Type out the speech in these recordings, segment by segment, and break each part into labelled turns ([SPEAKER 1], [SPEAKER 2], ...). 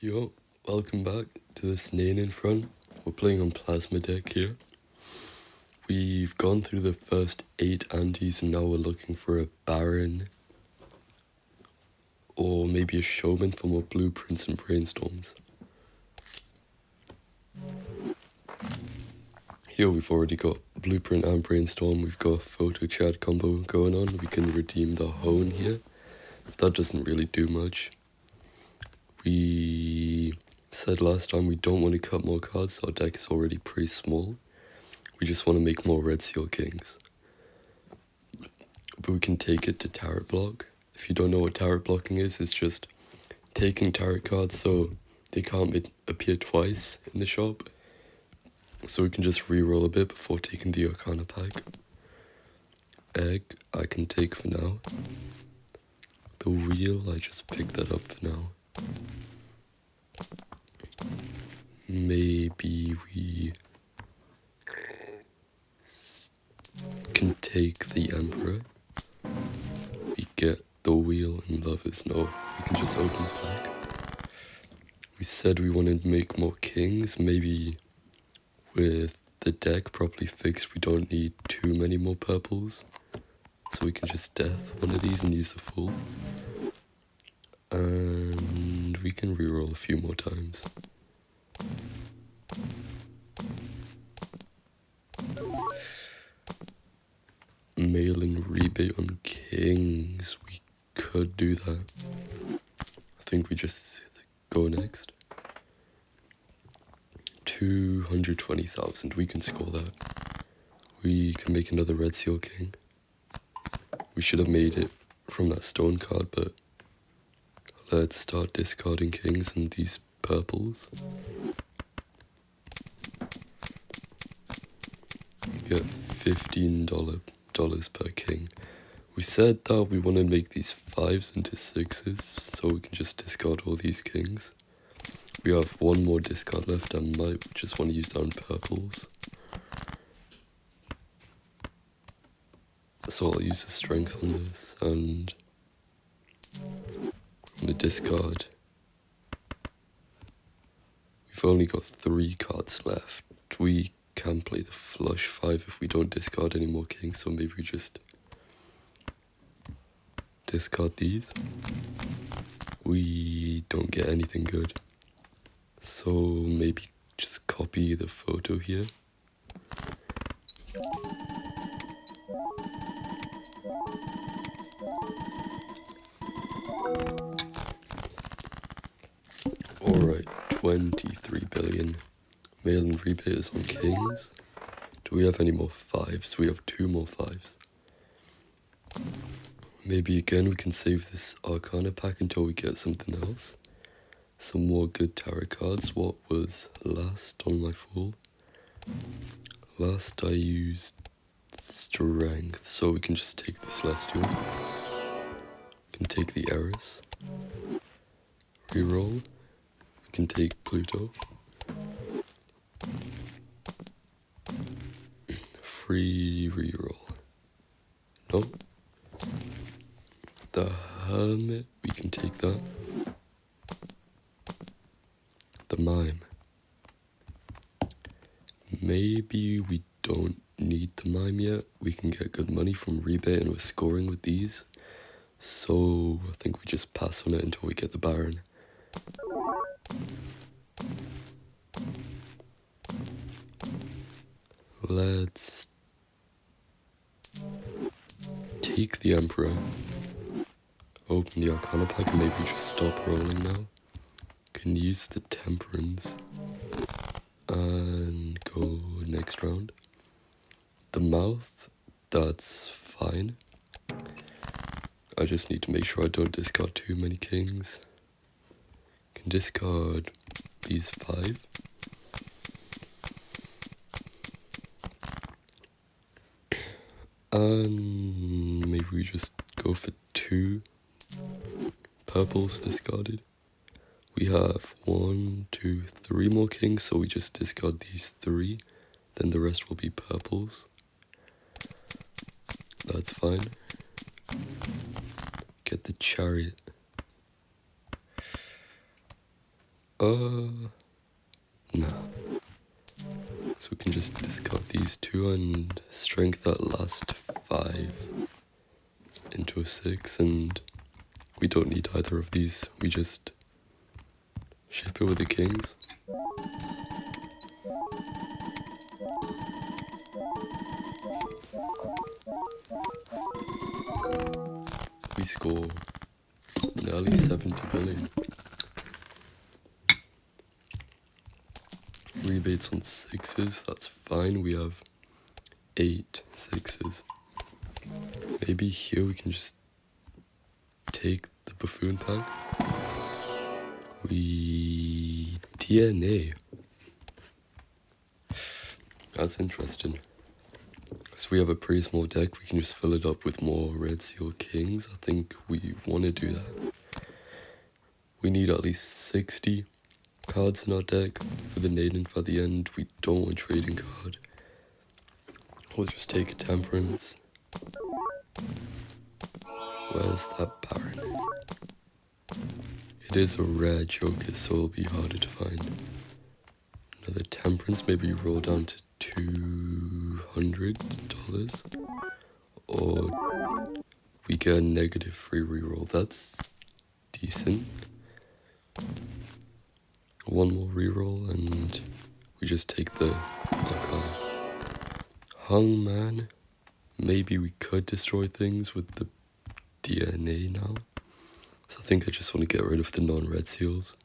[SPEAKER 1] Yo, welcome back to this naneinf run. We're playing on Plasma deck here. We've gone through the first 8 antis and now we're looking for a Baron or maybe a Showman for more blueprints and brainstorms. Here we've already got blueprint and brainstorm. We've got a photo chat combo going on. We can redeem the hone here. That doesn't really do much. We said last time we don't want to cut more cards, so our deck is already pretty small. We just want to make more red seal kings. But we can take it to tarot block. If you don't know what tarot blocking is, it's just taking tarot cards so they can't appear twice in the shop. So we can just re-roll a bit before taking the Arcana pack. Egg, I can take for now. The wheel, I just picked that up for now. Maybe we can take the Emperor. We get the wheel and lovers. No, we can just open the pack. We said we wanted to make more kings. Maybe with the deck properly fixed, we don't need too many more purples. So we can just death one of these and use the full. And we can reroll a few more times. Mail-in rebate on kings. We could do that. I think we just go next. 220,000. We can score that. We can make another red seal king. We should have made it from that stone card, but let's start discarding kings and these purples. You get $15 per king. We said that we want to make these 5s into 6s, so we can just discard all these kings. We have one more discard left and might just want to use that on purples. So I'll use the strength on this and I'm going to discard. We've only got 3 cards left. We can play the flush 5 if we don't discard any more kings, so maybe we just discard these. We don't get anything good. So maybe just copy the photo here. Alright, 23 billion. Mail and rebate is on kings. Do we have any more 5s? We have 2 more 5s. Maybe again we can save this Arcana pack until we get something else. Some more good tarot cards. What was last on my full? Last I used strength, so we can just take the Celestial. We can take the Eris. Reroll. We can take Pluto. Free reroll. No. The Hermit, we can take that. The Mime. Maybe we don't need the Mime yet. We can get good money from rebate and we're scoring with these. So I think we just pass on it until we get the Baron. Let's take the Emperor. Open the Arcana pack and maybe just stop rolling now. Can use the Temperance and go next round. The Mouth, that's fine. I just need to make sure I don't discard too many kings. Can discard these 5. And maybe we just go for 2 purples discarded. We have 1, 2, 3 more kings, so we just discard these 3. Then the rest will be purples. That's fine. Get the Chariot. Nah. So we can just discard these two and strength that last 5 into a 6, and we don't need either of these. We just ship it with the kings. We score nearly 70 billion. Rebates on 6s, that's fine. We have 8 6s. Maybe here we can just take the buffoon pack. We DNA. That's interesting. So we have a pretty small deck. We can just fill it up with more red seal kings. I think we want to do that. We need at least 60 cards in our deck for the naneinf at the end. We don't want trading card. We'll just take a temperance. Where's that Baron? It is a rare joker, so it'll be harder to find. Another temperance, maybe roll down to $200. Or we get a negative free reroll. That's decent. One more reroll and we just take the Hangman. Maybe we could destroy things with the DNA now. So I think I just want to get rid of the non-red seals.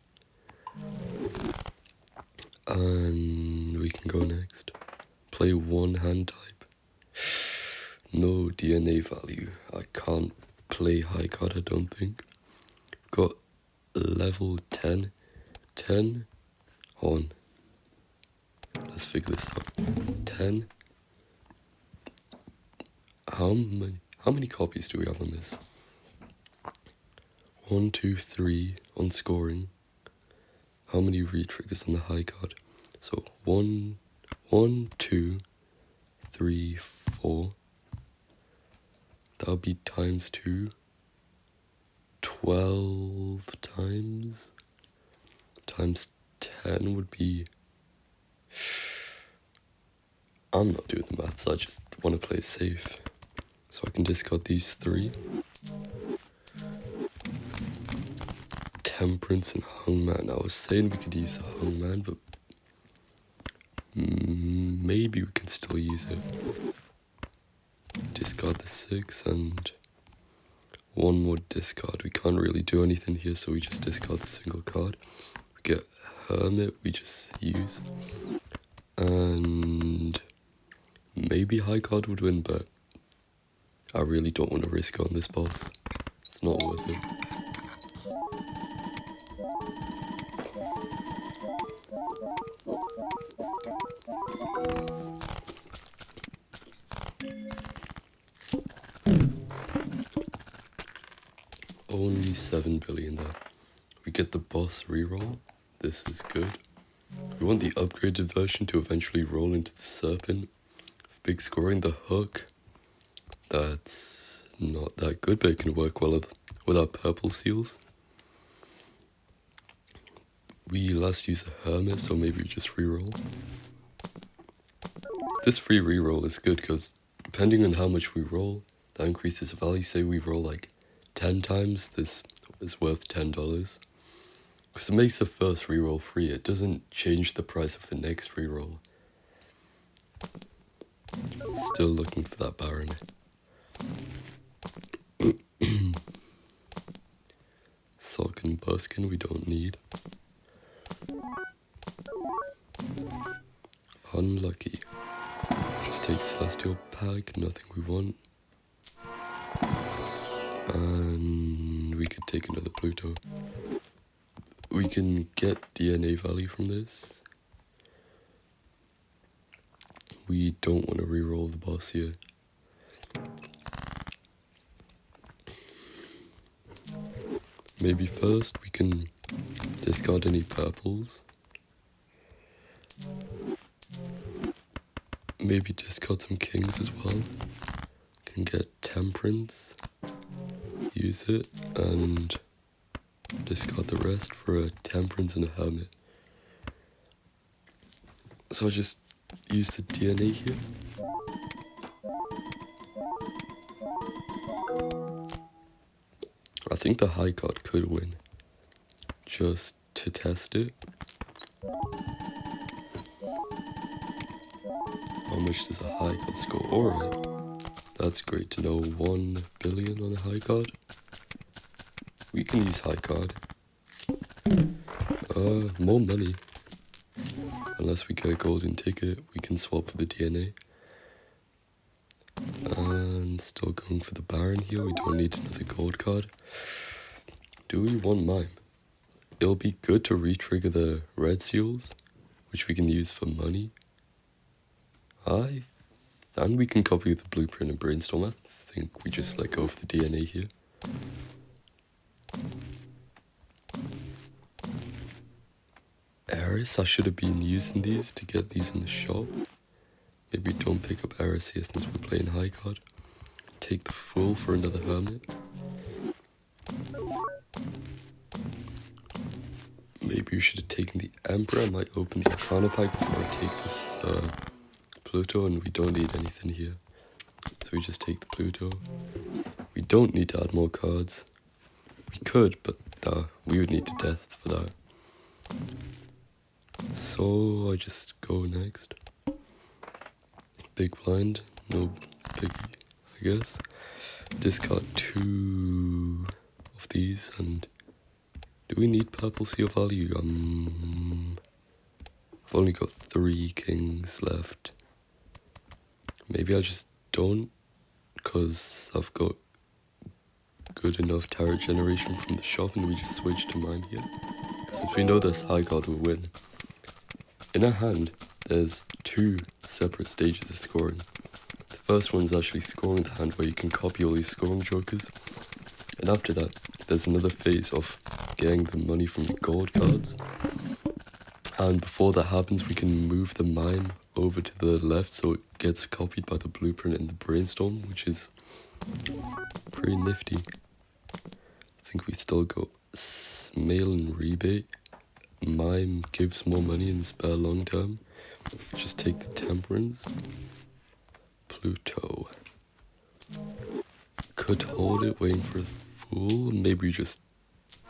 [SPEAKER 1] And we can go next. Play one hand type. No DNA value. I can't play high card, I don't think. Got level 10. 10. Hold on. Let's figure this out. 10. How many copies do we have on this? 1, 2, 3 on scoring. How many re-triggers on the high card? So 1, 2, 3, 4. That would be times 2. 12 times. Times 10 would be... I'm not doing the maths, I just want to play it safe. So I can discard these 3. Temperance and Hangman. I was saying we could use the Hangman, but maybe we can still use it. Discard the 6 and one more discard. We can't really do anything here, so we just discard the single card. We get Hermit, we just use. And maybe high card would win, but I really don't want to risk it on this boss. It's not worth it. Only 7 billion there. We get the boss reroll. This is good. We want the upgraded version to eventually roll into the serpent. Big scoring, the hook. That's not that good, but it can work well with our purple seals. We last use a hermit, so maybe we just reroll. This free reroll is good because depending on how much we roll, that increases the value. Say we roll like 10 times, this is worth $10. Because it makes the first reroll free, it doesn't change the price of the next reroll. Still looking for that Baron. Sock and Buskin we don't need. Unlucky. Just take Celestial Pack, nothing we want. And we could take another Pluto. We can get DNA value from this. We don't want to reroll the boss here. Maybe first we can discard any purples. Maybe discard some kings as well. Can get temperance. Use it and Discard the rest for a temperance and a hermit. So I just use the DNA here. I think the high card could win. Just to test it. How much does a high card score? Alright. That's great to know. 1 billion on a high card. We can use high card. More money. Unless we get a golden ticket, we can swap for the DNA. And still going for the Baron here. We don't need another gold card. Do we want Mime? It'll be good to re-trigger the red seals, which we can use for money. And we can copy the blueprint and brainstorm. I think we just let go of the DNA here. Eris, I should have been using these to get these in the shop. Maybe don't pick up Eris here since we're playing high card. Take the Fool for another Hermit. Maybe we should have taken the Emperor. I might open the Arcana pack before I take this Pluto, and we don't need anything here. So we just take the Pluto. We don't need to add more cards. We could, but we would need to death for that. So I just go next. Big blind, no biggie, I guess. Discard 2 of these, and do we need purple seal value? I've only got 3 kings left. Maybe I just don't, because I've got good enough tarot generation from the shop, and we just switch to mine here. Since we know this high card will win. In our hand, there's 2 separate stages of scoring. The first one is actually scoring the hand, where you can copy all your scoring jokers. And after that, there's another phase of getting the money from the gold cards. And before that happens, we can move the mime over to the left so it gets copied by the blueprint and the brainstorm, which is pretty nifty. I think we still got mail and rebate. Mime gives more money in spare long term. Just take the temperance. Pluto. Could hold it, waiting for the Fool. Maybe we just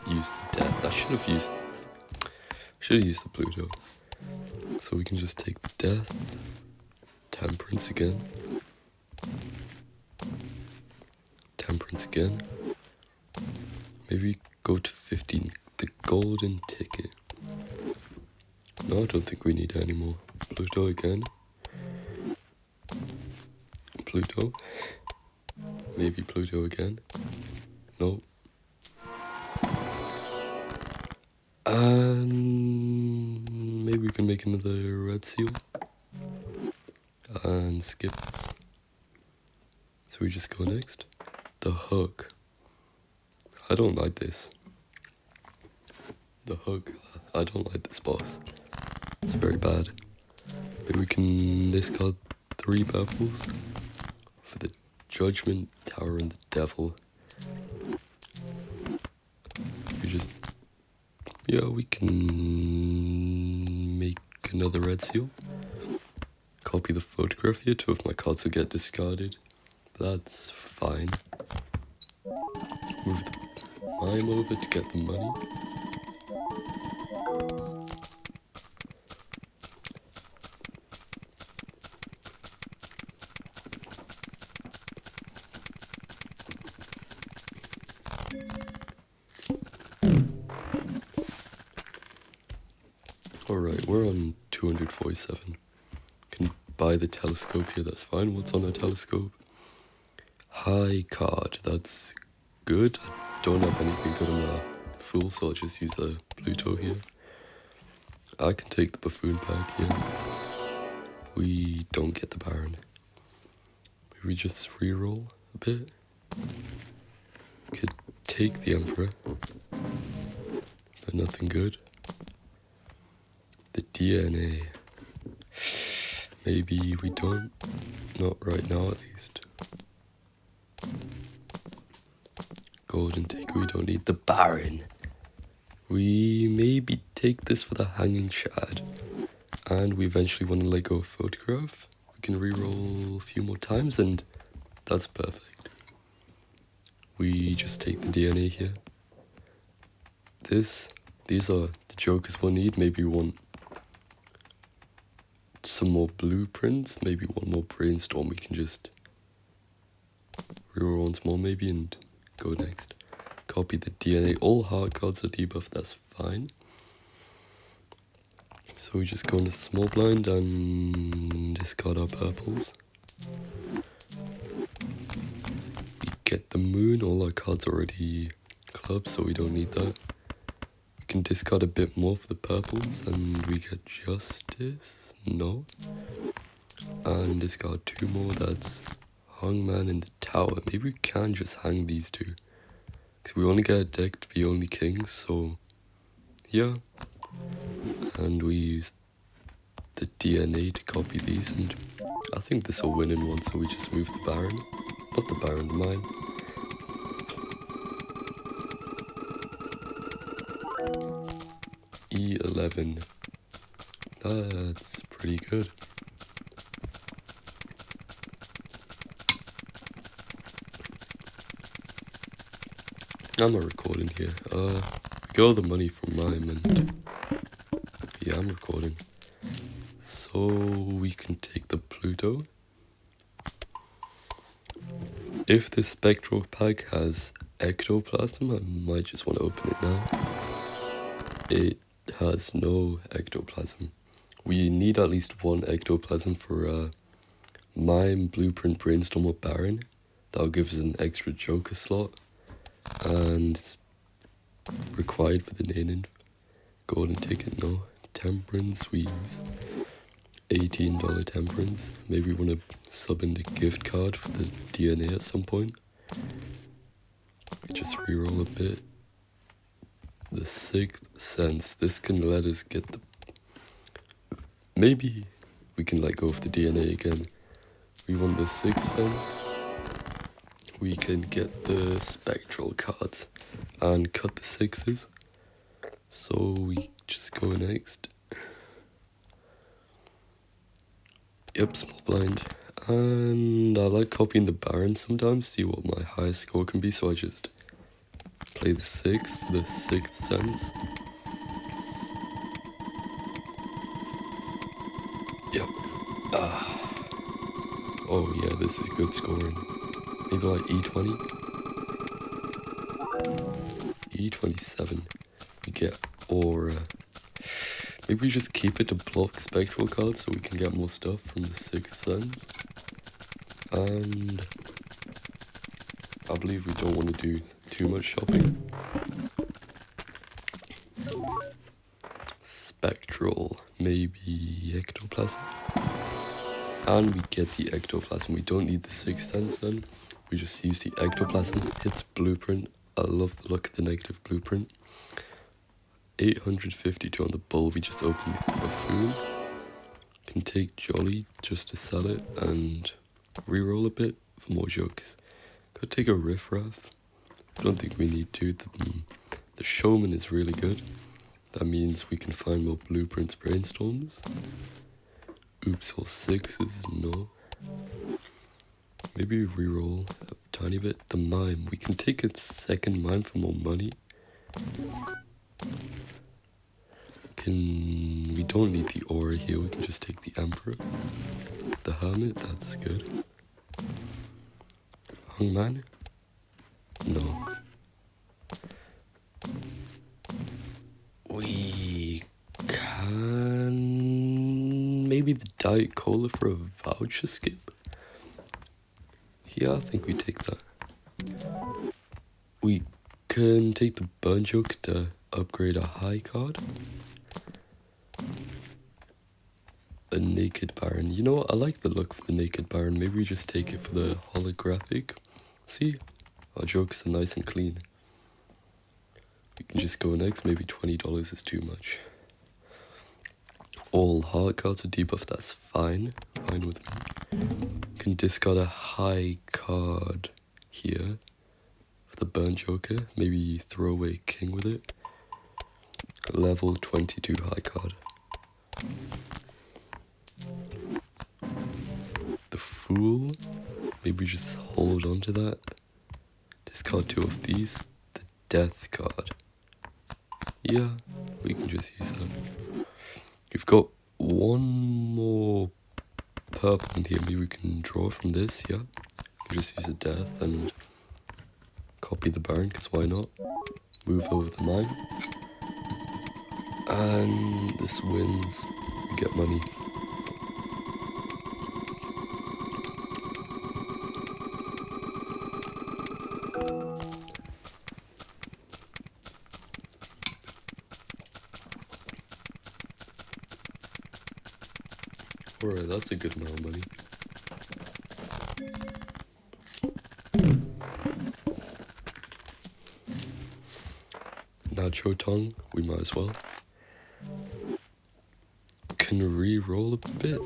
[SPEAKER 1] use the death. I should have used the Pluto. So we can just take the death. Temperance again. Temperance again. Maybe go to 15. The golden ticket. No, I don't think we need it anymore. Pluto again. Pluto. Maybe Pluto again. No. And maybe we can make another red seal. And skip this. So we just go next. The hook. I don't like this. The hook. I don't like this boss. It's very bad. Maybe we can discard 3 purples for the Judgment, Tower, and the Devil. We can make another red seal. Copy the photograph here. 2 of my cards will get discarded. That's fine. Move the mime over to get the money. Alright, we're on 247. Can buy the telescope here, that's fine. What's on our telescope? High card, that's good. I don't have anything good on our Fool, so I'll just use a Pluto here. I can take the buffoon pack here. We don't get the Baron. Maybe we just reroll a bit. Could take the Emperor, but nothing good. The DNA. Maybe we don't. Not right now, at least. Golden ticket, we don't need the Baron. We maybe take this for the hanging shad. And we eventually want to let go of photograph. We can reroll a few more times and that's perfect. We just take the DNA here. These are the jokers we'll need. Maybe we want some more blueprints, maybe one more brainstorm. We can just reroll once more maybe and go next. Copy the DNA. All hard cards are debuffed, that's fine. So we just go into the small blind and discard our purples. We get the moon, all our cards are already clubs, so we don't need that. We can discard a bit more for the purples and we get justice, no. And discard 2 more, that's hangman in the tower. Maybe we can just hang these 2. Because we only get a deck to be only kings, so yeah. And we use the DNA to copy these, and I think this will win in one, so we just move the Baron. Not the Baron, the mine. E11. That's pretty good. I'm not recording here. We got all the money from mine and yeah, I'm recording. So we can take the Pluto. If the spectral pack has ectoplasm, I might just want to open it now. It has no ectoplasm. We need at least 1 ectoplasm for Mime, Blueprint, Brainstorm, or Baron. That'll give us an extra Joker slot. And it's required for the naneinf. Golden ticket, no. Temperance, we use $18 temperance. Maybe we want to sub in the gift card for the DNA at some point. We just reroll a bit. The 6th sense. This can let us get the... Maybe we can let go of the DNA again. We want the 6th sense. We can get the spectral cards and cut the 6s. So we just go next. Yep, small blind. And I like copying the Baron sometimes, see what my highest score can be, so I just play the 6 for the 6th sense. Yep. Oh yeah, this is good scoring. Maybe like E20. E27. We get aura. Maybe we just keep it to block spectral cards so we can get more stuff from the 6th sense. And I believe we don't want to do too much shopping. Spectral, maybe ectoplasm. And we get the ectoplasm. We don't need the 6th sense then. We just use the ectoplasm. Hits blueprint. I love the look of the negative blueprint. 852 on the bull. We just open the buffoon. Can take Jolly just to sell it and reroll a bit for more jokes. Could take a riffraff. Don't think we need to. The showman is really good. That means we can find more blueprints, brainstorms. Oops, all 6s, no. Maybe reroll a tiny bit. The mime. We can take a 2nd mime for more money. We don't need the aura here. We can just take the emperor. The hermit, that's good. Hangman? No. We can... Maybe the Diet Cola for a voucher skip? Yeah, I think we take that. We can take the burn joke to upgrade a high card. A naked Baron. You know what? I like the look for the naked Baron. Maybe we just take it for the holographic. See? Our jokes are nice and clean. We can just go next. Maybe $20 is too much. All hard cards are debuffed. That's fine. Fine with me. Can discard a high card here for the burn joker. Maybe throw away king with it. Level 22 high card. The Fool. Maybe just hold on to that. Discard 2 of these. The Death card. Yeah, we can just use that. You've got one more purple in here. Maybe we can draw from this, yeah? Just use a Death and copy the Baron, because why not? Move over the mine. And this wins. We get money. Alright, that's a good amount of money. Nacho tongue, we might as well. Can re-roll a bit.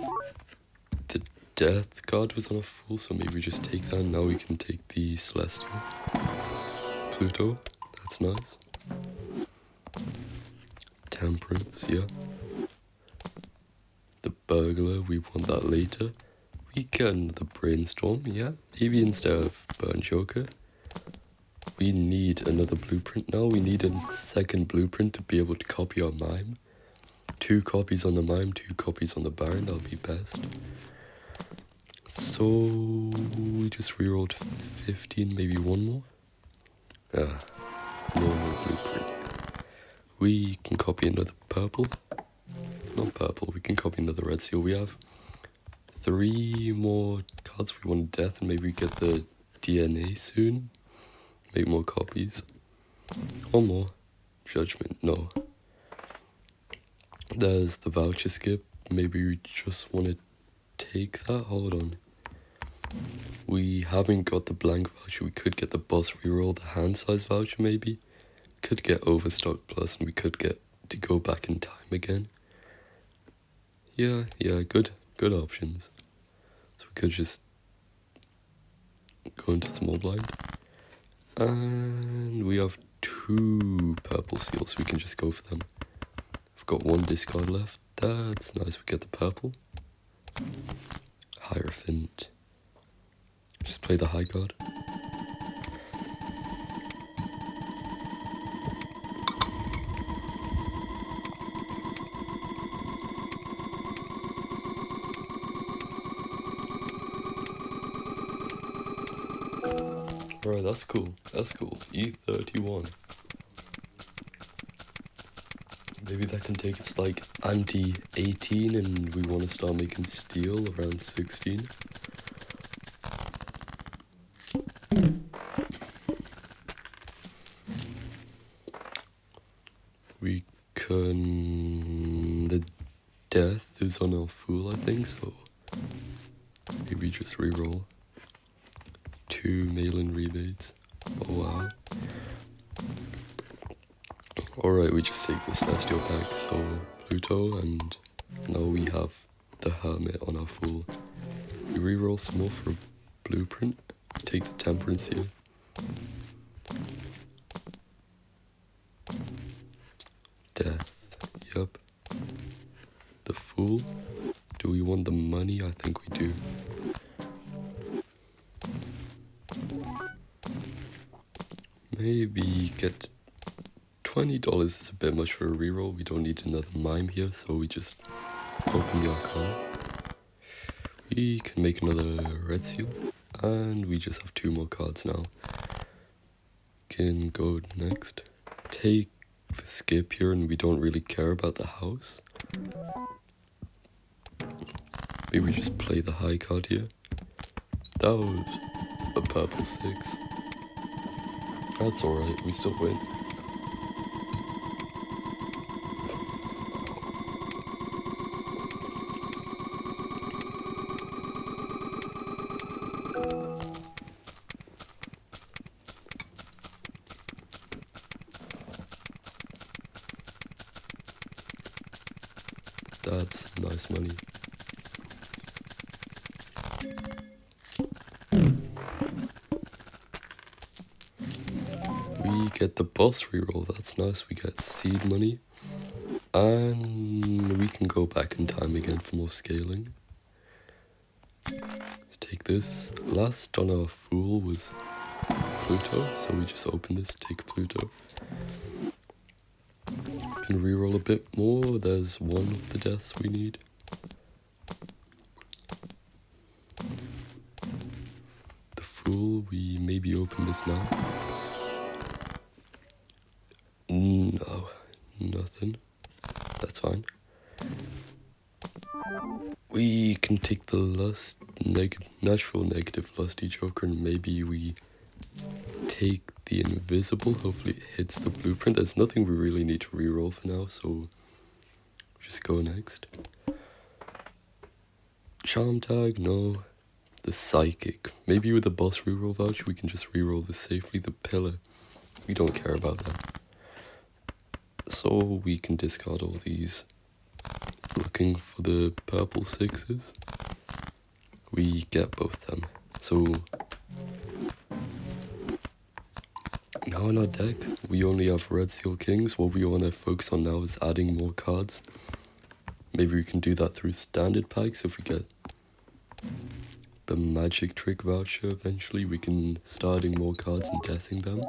[SPEAKER 1] The Death card was on a Fool, so maybe we just take that. Now we can take the Celestial. Pluto, that's nice. Temperance, yeah. The Burglar, we want that later. We get the Brainstorm, yeah. Maybe instead of Burn Joker. We need another blueprint now. We need a second blueprint to be able to copy our mime. 2 copies on the mime, 2 copies on the Baron, that would be best. So we just rerolled 15, maybe one more. No more blueprint. We can copy another purple. Not purple, we can copy another red seal. We have 3 more cards. We want Death, and maybe we get the DNA soon. Make more copies. One more. Judgment, no. There's the voucher skip. Maybe we just want to take that. Hold on. We haven't got the blank voucher. We could get the boss reroll, the hand size voucher maybe. Could get Overstock Plus, and we could get to go back in time again. Yeah, good options. So we could just go into small blind. And we have 2 purple seals, we can just go for them. I've got 1 discard left. That's nice, we get the purple. Hierophant. Just play the high card. Alright, that's cool. E31. Maybe that can take us like anti-18 and we want to start making steel around 16. We can... The Death is on our Fool, I think, so maybe just reroll. 2 mail-in rebates. Oh wow. Alright, we just take the Celestial pack, so Pluto, and now we have the Hermit on our Fool. We reroll some more for a blueprint. Take the Temperance here. Death, yup. The Fool. Do we want the money? I think we do. Maybe get $20 is a bit much for a reroll. We don't need another mime here, so we just open the Arcana. We can make another red seal, and we just have 2 more cards now. Can go next. Take the skip here, and we don't really care about the house. Maybe we just play the high card here. That was a purple 6. That's alright, we still win. That's nice money. We get the boss reroll, that's nice. We get seed money. And we can go back in time again for more scaling. Let's take this. Last on our fool was Pluto, so we just open this, take Pluto. Can reroll a bit more. There's one of the deaths we need. The fool, we maybe open this now. No, nothing. That's fine. We can take the natural negative lusty joker, and maybe we take the invisible. Hopefully it hits the blueprint. There's nothing we really need to reroll for now, so just go next. Charm tag, no. The psychic. Maybe with the boss reroll voucher we can just reroll this safely. The pillar, we don't care about that. So we can discard all these. Looking for the purple sixes. We get both them. So now in our deck, we only have red seal kings. What we want to focus on now is adding more cards. Maybe we can do that through standard packs. If we get the magic trick voucher eventually, we can start adding more cards and deathing them.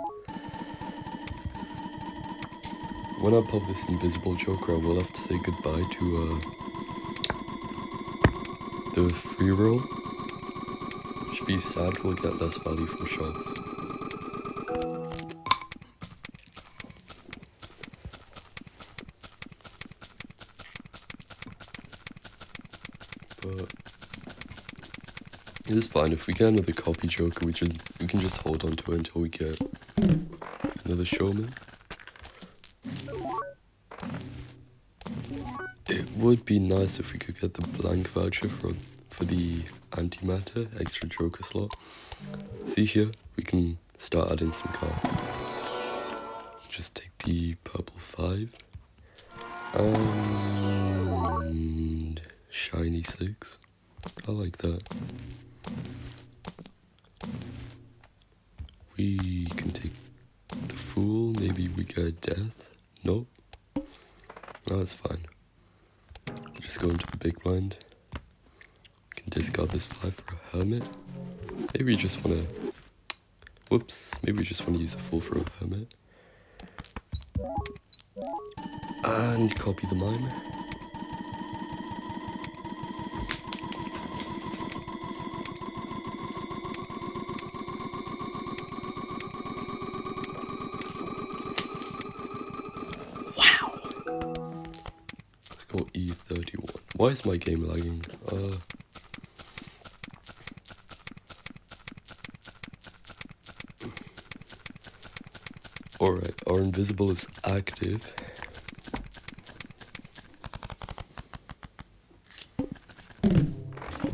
[SPEAKER 1] When I pop this invisible joker, I will have to say goodbye to the free roll. Should be sad, we'll get less value from shots. But it's fine. If we get another copy joker, we can just hold on to it until we get another showman. It would be nice if we could get the blank voucher for the antimatter extra joker slot. See here, we can start adding some cards. Just take the purple 5 and shiny 6. I like that. We can take the fool. Maybe we get death. Nope. No, that's fine. Just go into the big blind. We can discard this 5 for a hermit. Maybe we just want to... Whoops. Maybe we just want to use a fool for a hermit. And copy the mime. E31. Why is my game lagging? Alright, our invisible is active.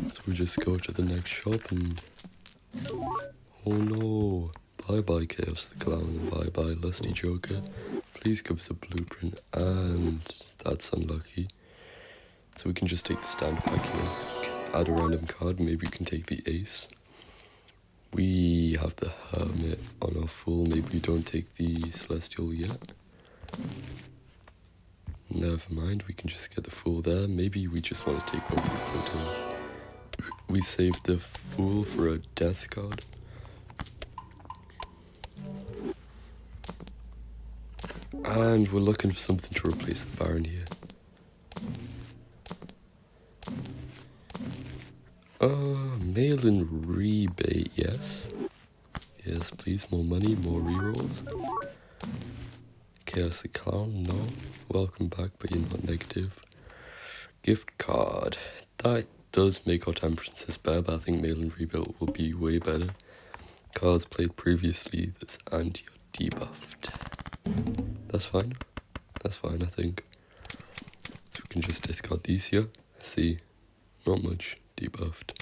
[SPEAKER 1] So we just go to the next shop and... Oh no! Bye bye Chaos the Clown, bye bye Lusty Joker. Please give us a blueprint, and that's unlucky. So we can just take the standard pack here, add a random card, maybe we can take the ace. We have the hermit on our fool, maybe we don't take the celestial yet. Never mind, we can just get the fool there. Maybe we just want to take both these protons. We saved the fool for a death card. And we're looking for something to replace the Baron here. Mail-in rebate, yes. Yes, please, more money, more rerolls. Chaos the Clown, no. Welcome back, but you're not negative. Gift card. That does make our temperances better, but I think mail-in rebate will be way better. Cards played previously that's anti or debuffed. That's fine. That's fine, I think. So we can just discard these here. See, not much debuffed.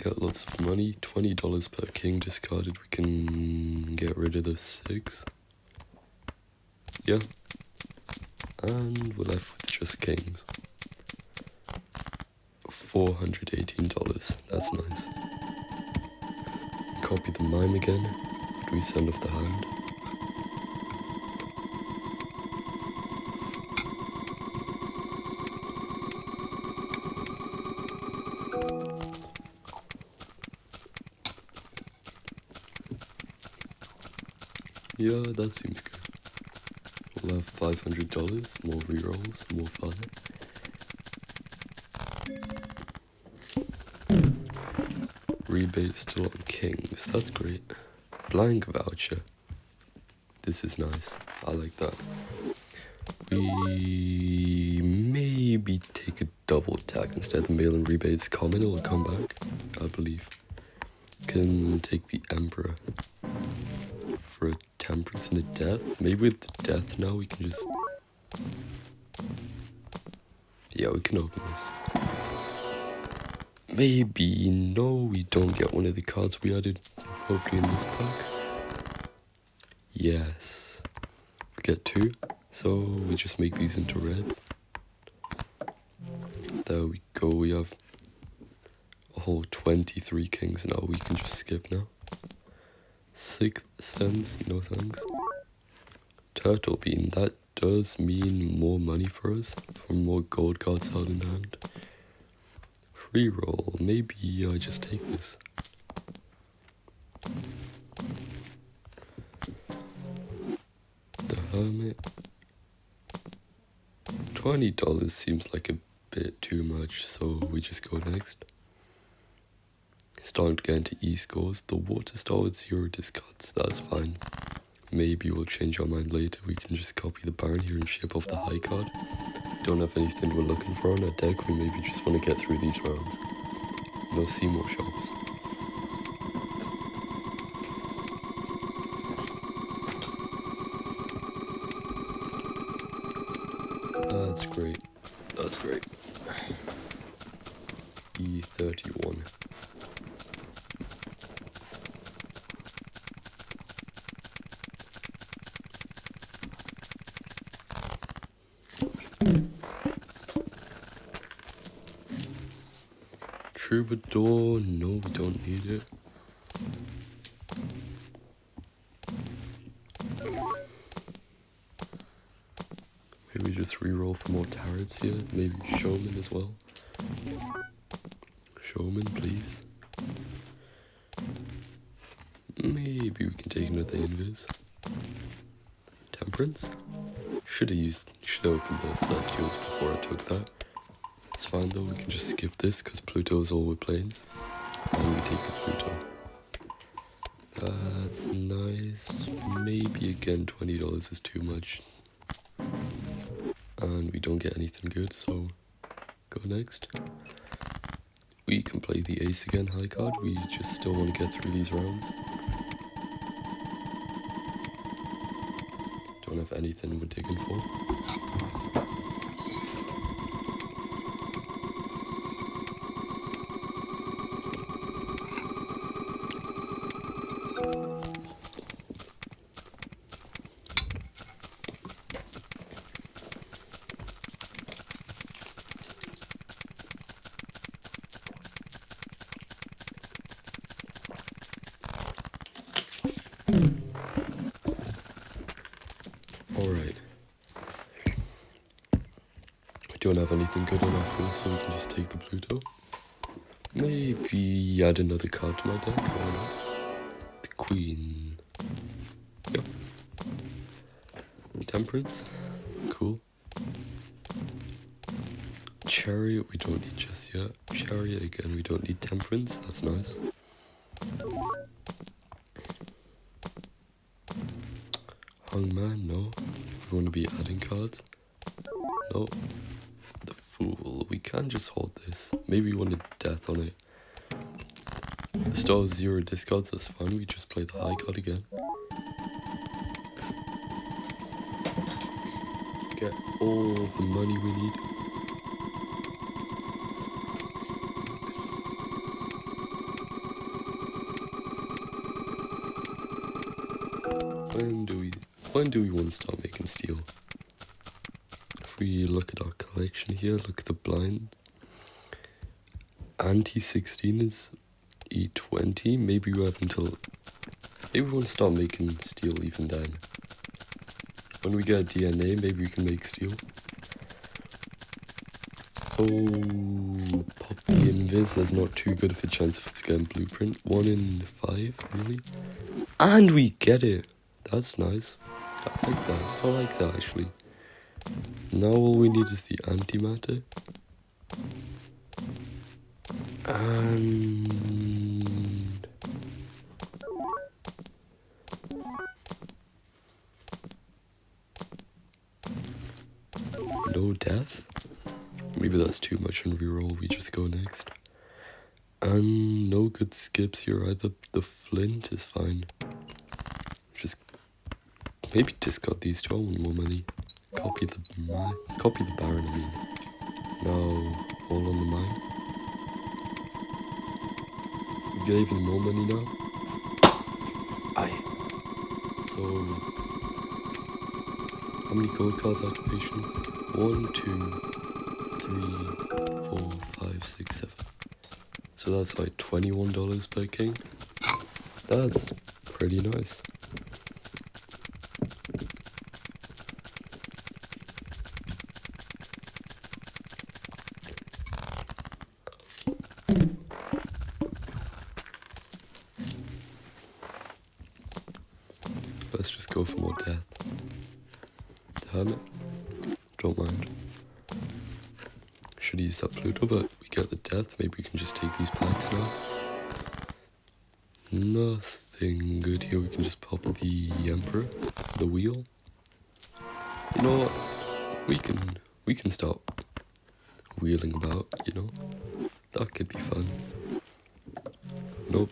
[SPEAKER 1] Get lots of money. $20 per king discarded. We can get rid of the 6. Yeah. And we're left with just kings. $418. That's nice. Copy the mime again. We send off the hand. Yeah, that seems good. We'll have $500, more rerolls, more fun. Rebate still on kings, that's great. Blank voucher. This is nice, I like that. We maybe take a double attack instead. The mail and rebates common, it'll come back, I believe. Can take the Emperor for a temperance and a death. Maybe with the death now we can just... Yeah, we can open this. Maybe, no, we don't get one of the cards we added hopefully in this pack. Yes. We get 2, so we just make these into reds. There we go, we have a whole 23 kings now, we can just skip now. 6th sense, no thanks. Turtle bean, that does mean more money for us, from more gold cards held in hand. Free roll, maybe I just take this. The Hermit. $20 seems like a bit too much, so we just go next. Starting to get into E scores. The Water Star with 0 discards, that's fine. Maybe we'll change our mind later. We can just copy the Baron here and ship off the high card. Don't have anything we're looking for on our deck. We maybe just want to get through these rounds. No Seymour shops. That's great. That's great. E31. Troubadour, no, we don't need it. Maybe just reroll for more turrets here. Maybe Showman as well. Showman, please. Maybe we can take another invis. Temperance? Should have opened the Celestials before I took that. It's fine though, we can just skip this because Pluto is all we're playing. And we take the Pluto. That's nice. Maybe again $20 is too much. And we don't get anything good, so go next. We can play the ace again, high card. We just still want to get through these rounds. Don't have anything we're digging for. Alright. We don't have anything good on our field, so we can just take the Pluto. Maybe add another card to my deck. Why not? The Queen. Yep. Temperance. Cool. Chariot, we don't need just yet. Chariot again, we don't need Temperance. That's nice. Hangman, no. We want to be adding cards. No. The Fool. We can just hold this. Maybe we want a death on it. The Star 0 discards, that's fine. We just play the high card again. Get all the money we need. When do we want to start making steel? If we look at our collection here, look at the blind. Anti-16 is E20. Maybe we have until... Maybe we want to start making steel even then. When we get a DNA, maybe we can make steel. So... Pop the invis, there's not too good of a chance of us getting blueprint. 1 in 5, really? And we get it! That's nice. I like that actually. Now all we need is the antimatter. And no death? Maybe that's too much on reroll, we just go next. And no good skips here either. The flint is fine. Just maybe discard these two. I want more money. Copy the baron, I mean. Now all on the mine. We get even more money now. Aye. So how many gold cards activations? 1, 2, 3, 4, 5, 6, 7. So that's like $21 per king. That's pretty nice. Let's just go for more death. Hermit? Don't mind. Should use that Pluto, but we get the death. Maybe we can just take these packs now. Nothing good here. We can just pop the Emperor, the wheel. You know what? We can start wheeling about, you know? That could be fun. Nope.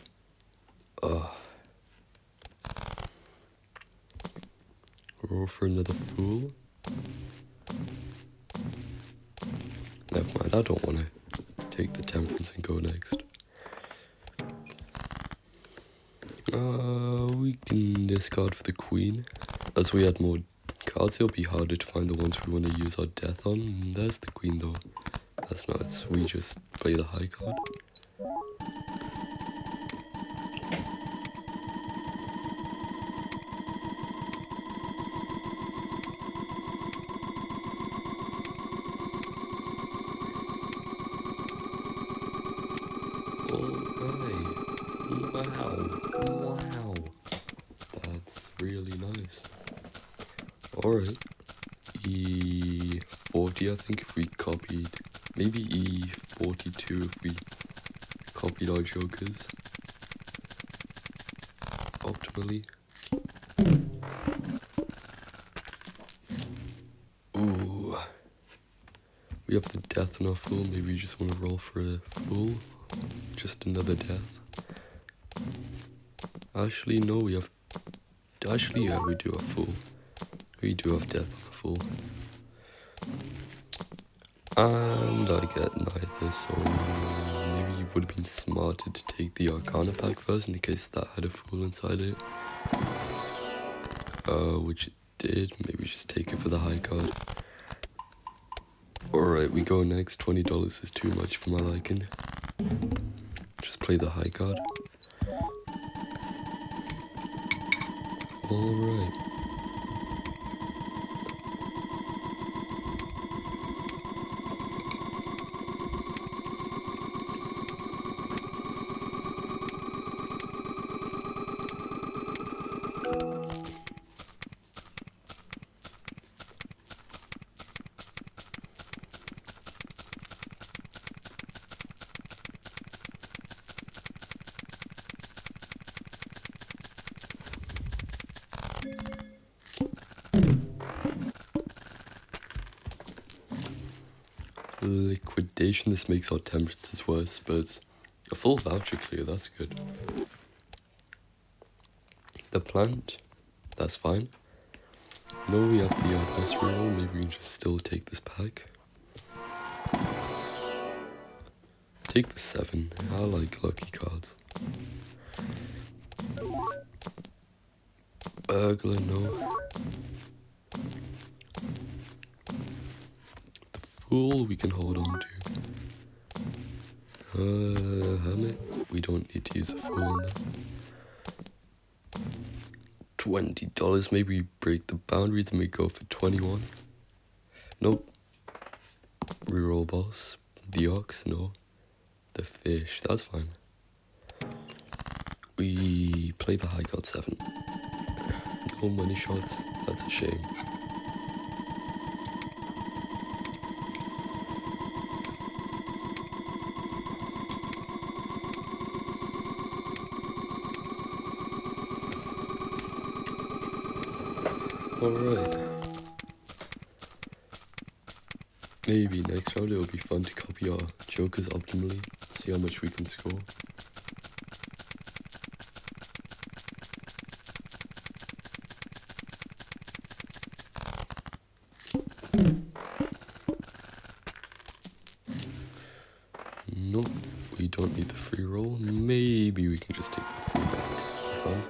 [SPEAKER 1] Roll for another fool. Never mind, I don't want to take the temperance and go next. We can discard for the queen. As we add more cards, it'll be harder to find the ones we want to use our death on. There's the queen though. That's nice. We just play the high card. Wow. That's really nice. Alright. E40 I think if we copied. Maybe E42 if we copied our jokers. Optimally. Ooh. We have the death on our fool. Maybe we just want to roll for a fool. Just another death. Actually, no, we have... Actually, yeah, we do have fool. We do have death on a fool. And I get neither, so maybe it would have been smarter to take the Arcana pack first in case that had a fool inside it. Which it did. Maybe just take it for the high card. Alright, we go next. $20 is too much for my liking. Just play the high card. Alright. Liquidation, this makes our temperatures worse, but it's a full voucher clear, that's good. The plant, that's fine. No, we have the best reroll, maybe we can just still take this pack. Take the 7, I like lucky cards. Burglar, no. Fool we can hold on to. Hermit, we don't need to use a fool on that. $20, maybe we break the boundaries and we go for 21. Nope. Reroll boss. The ox, no. The fish, that's fine. We play the high card 7. No money shots. That's a shame. Alright. Maybe next round it'll be fun to copy our jokers optimally, see how much we can score. Nope, we don't need the free roll. Maybe we can just take the free back for fun.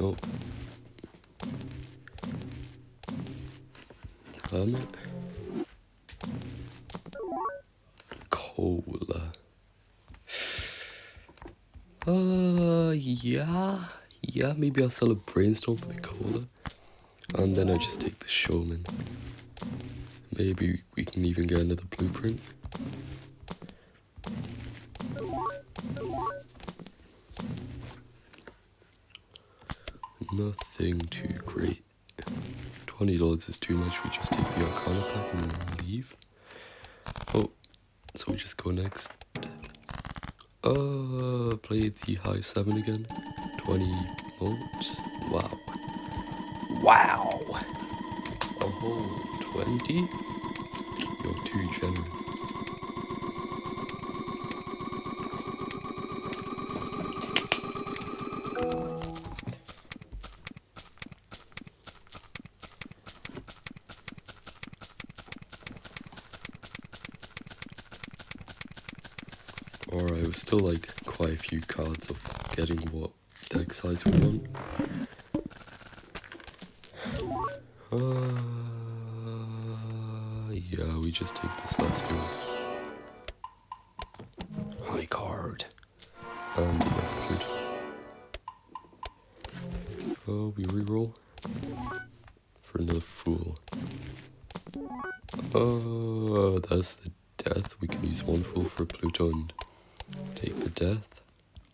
[SPEAKER 1] Nope. Hermit. Cola. Yeah, maybe I'll sell a brainstorm for the cola. And then I just take the showman. Maybe we can even get another blueprint. Nothing too great. $20 is too much, we just take the Arcana pack and leave. Oh, so we just go next. Play the high 7 again. 20 volts. Wow. Wow! A whole 20? You're too generous. Alright, we're still like quite a few cards of getting what deck size we want. Yeah, we just take this last duel. High card. And good. Oh, we reroll for another fool. Oh, that's the death. We can use one fool for Pluto and take the death.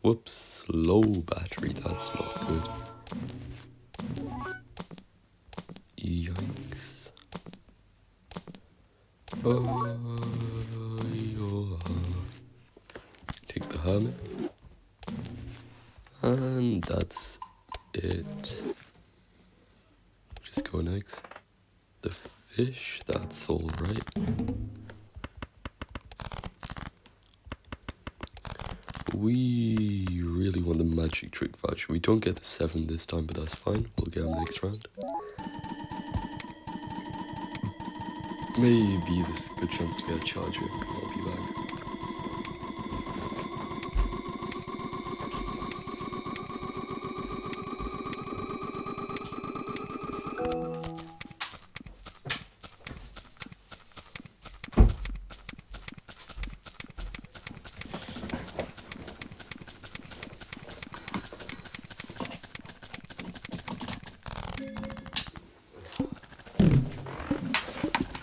[SPEAKER 1] Whoops, low battery, that's not good. Yikes. Take the hermit. And that's it. Just go next. The fish, that's alright. We really want the magic trick voucher. We don't get the 7 this time, but that's fine. We'll get them next round. Maybe this is a good chance to get a charger. I'll be back.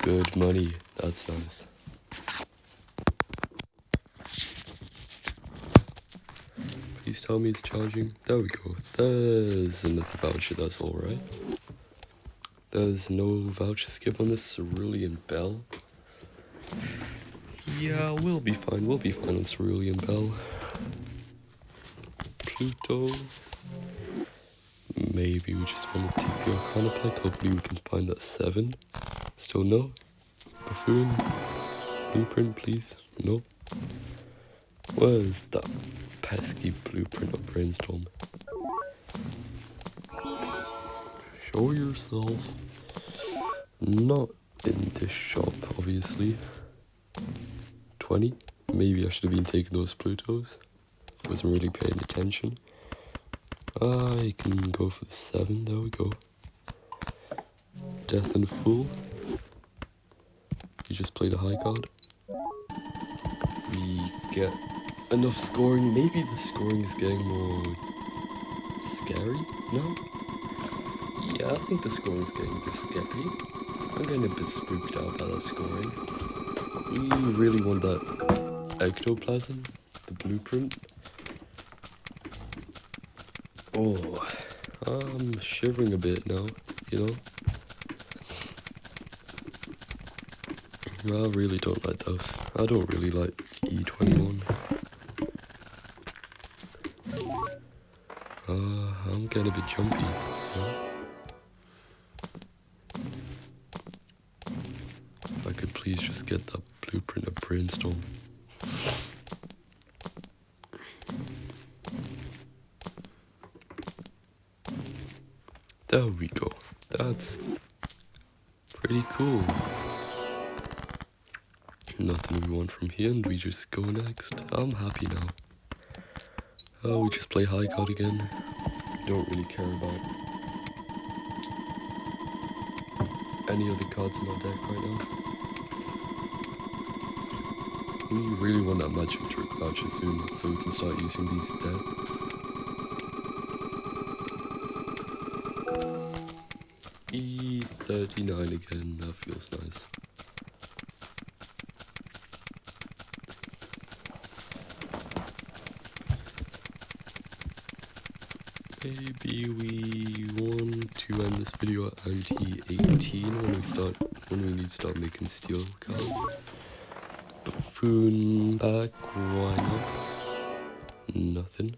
[SPEAKER 1] Good money, that's nice. Please tell me it's charging. There we go. There's another voucher, that's alright. There's no voucher skip on this Cerulean Bell. Yeah, we'll be fine on Cerulean Bell. Pluto. Maybe we just want to take the Arcana pack. Hopefully we can find that 7. Still no? Buffoon? Blueprint, please? No? Where's that pesky blueprint of Brainstorm? Show yourself. Not in this shop, obviously. 20? Maybe I should have been taking those Plutos. Wasn't really paying attention. I can go for the 7, there we go. Death and Fool. You just play the high card. We get enough scoring. Maybe the scoring is getting more scary? No? Yeah, I think the scoring is getting a bit scary. I'm getting a bit spooked out by that scoring. We really want that ectoplasm, the blueprint. Oh, I'm shivering a bit now, you know? I really don't like those. I don't really like E21. I'm getting a bit jumpy, you know? If I could please just get that blueprint of brainstorm. There we go. That's pretty cool. Nothing we want from here, and we just go next. I'm happy now. Oh, we just play high card again. Don't really care about any other cards in our deck right now. We really want that magic trick voucher soon, so we can start using these decks. E39 again, that feels nice. Maybe we want to end this video at anti-18 when we need to start making steel cards. Buffoon back, why not? Nothing.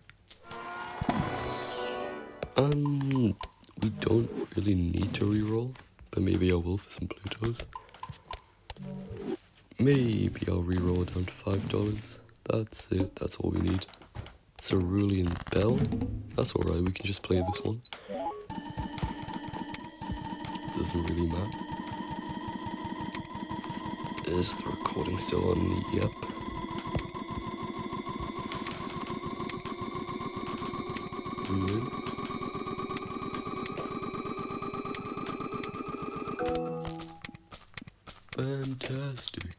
[SPEAKER 1] We don't really need to reroll, but maybe I will for some Plutos. Maybe I'll reroll down to $5. That's it, that's all we need. Cerulean Bell, that's alright, we can just play this one. Doesn't really matter. Is the recording still on? Yep. We win. Fantastic.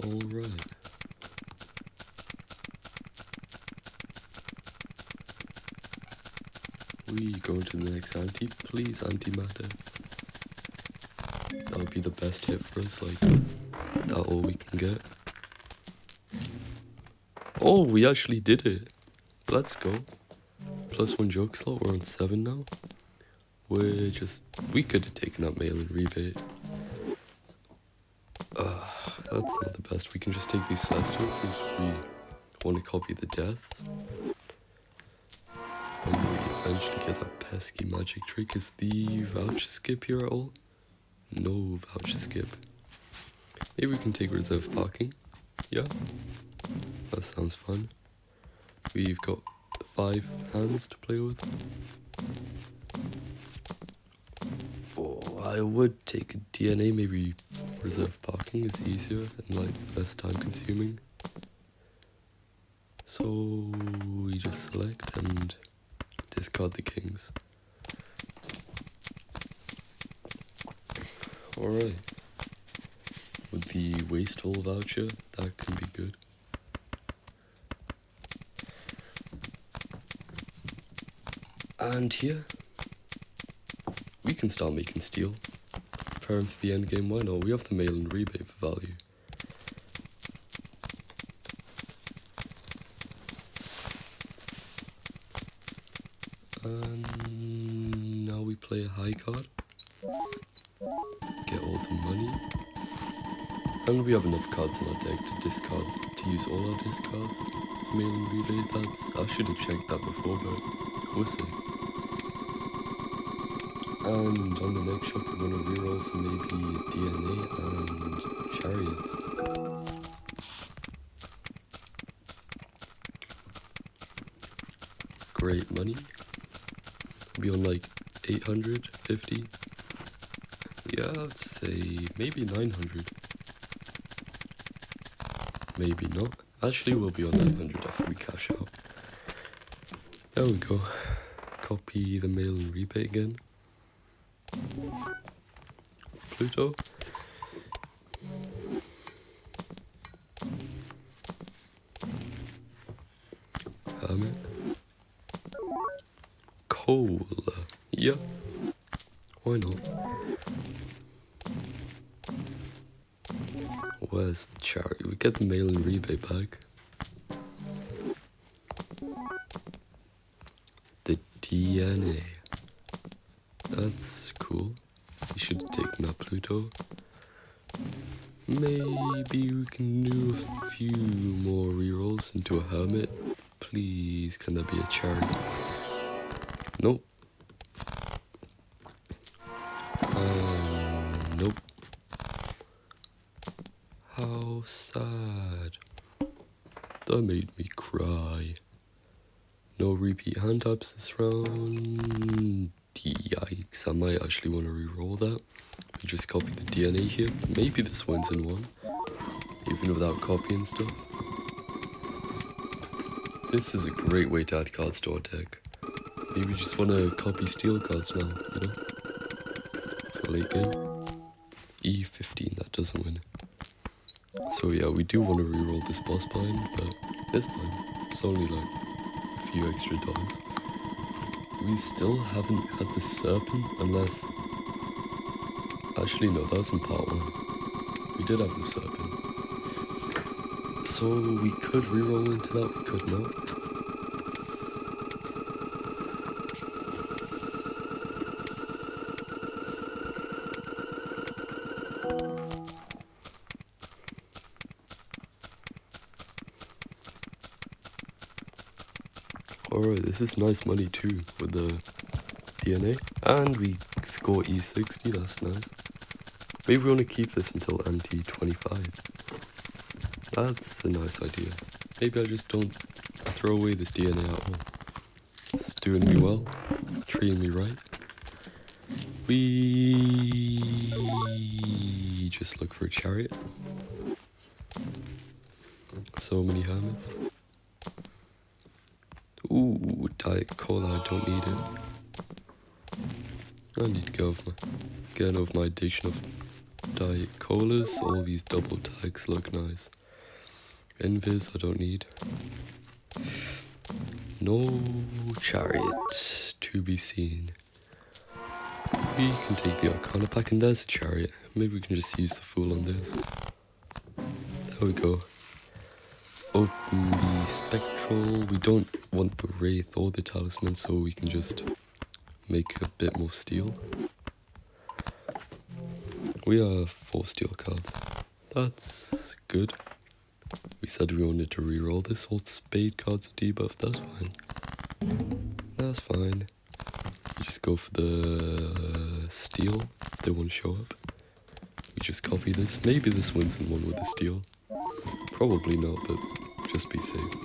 [SPEAKER 1] Alright. We go to the next anti. Please, antimatter. That would be the best hit for us, like, that all we can get. Oh, we actually did it. Let's go. +1 joke slot, we're on 7 now. We could have taken that mail-in rebate. That's not the best. We can just take these Celestials if we want to copy the deaths. And we eventually get that pesky magic trick. Is the voucher skip here at all? No voucher skip. Maybe we can take reserve parking. Yeah, that sounds fun. We've got 5 hands to play with. Oh, I would take a DNA, maybe reserve parking is easier and like less time consuming. So we just select and discard the kings. Alright. With the wasteful voucher, that can be good. And here, we can start making steel. Preparing for the end game, why not? We have the mail and rebate for value. And now we play a high card. Get all the money. And we have enough cards in our deck to use all our discards. Mail and rebate, I should have checked that before, but we'll see. And on the next shop we're going to reroll for maybe DNA and chariots. Great money. We'll be on like 850. Yeah, I'd say maybe 900. Maybe not. Actually, we'll be on 900 after we cash out. There we go. Copy the mail and rebate again. Pluto. Hermit. Coal. Yeah. Why not? Where's the chariot? We get the mail and rebate back. The DNA. That's cool. We should have taken that Pluto. Maybe we can do a few more rerolls into a hermit. Please, can there be a cherry? Nope. Nope. How sad. That made me cry. No repeat hand taps this round. Yikes, I might actually want to re-roll that. And just copy the DNA here. Maybe this one's in one. Even without copying stuff. This is a great way to add cards to our deck. Maybe we just want to copy steel cards now, you know? For late game. E15, that doesn't win. So yeah, we do want to re-roll this boss bind, but it's fine. It's only like a few extra dogs. We still haven't had the serpent, unless... Actually no, that was in part 1. We did have the serpent. So we could re-roll into that, we could not. Alright, this is nice money too, with the DNA. And we score E60, that's nice. Maybe we want to keep this until anti-25. That's a nice idea. Maybe I just don't throw away this DNA at all. It's doing me well, treating me right. We just look for a chariot. So many hermits. Ooh, Diet Cola, I don't need it. I need to get over my addiction of Diet Colas. All these double tags look nice. Invis, I don't need. No chariot to be seen. We can take the Arcana pack, and there's a chariot. Maybe we can just use the Fool on this. There we go. Open the Spectral. We don't want the Wraith or the Talisman, so we can just make a bit more steel. We have 4 steel cards. That's good. We said we wanted to re-roll this. All spade cards are debuffed. That's fine. That's fine. You just go for the steel if they want to show up. We just copy this. Maybe this wins in one with the steel. Probably not, but just be safe.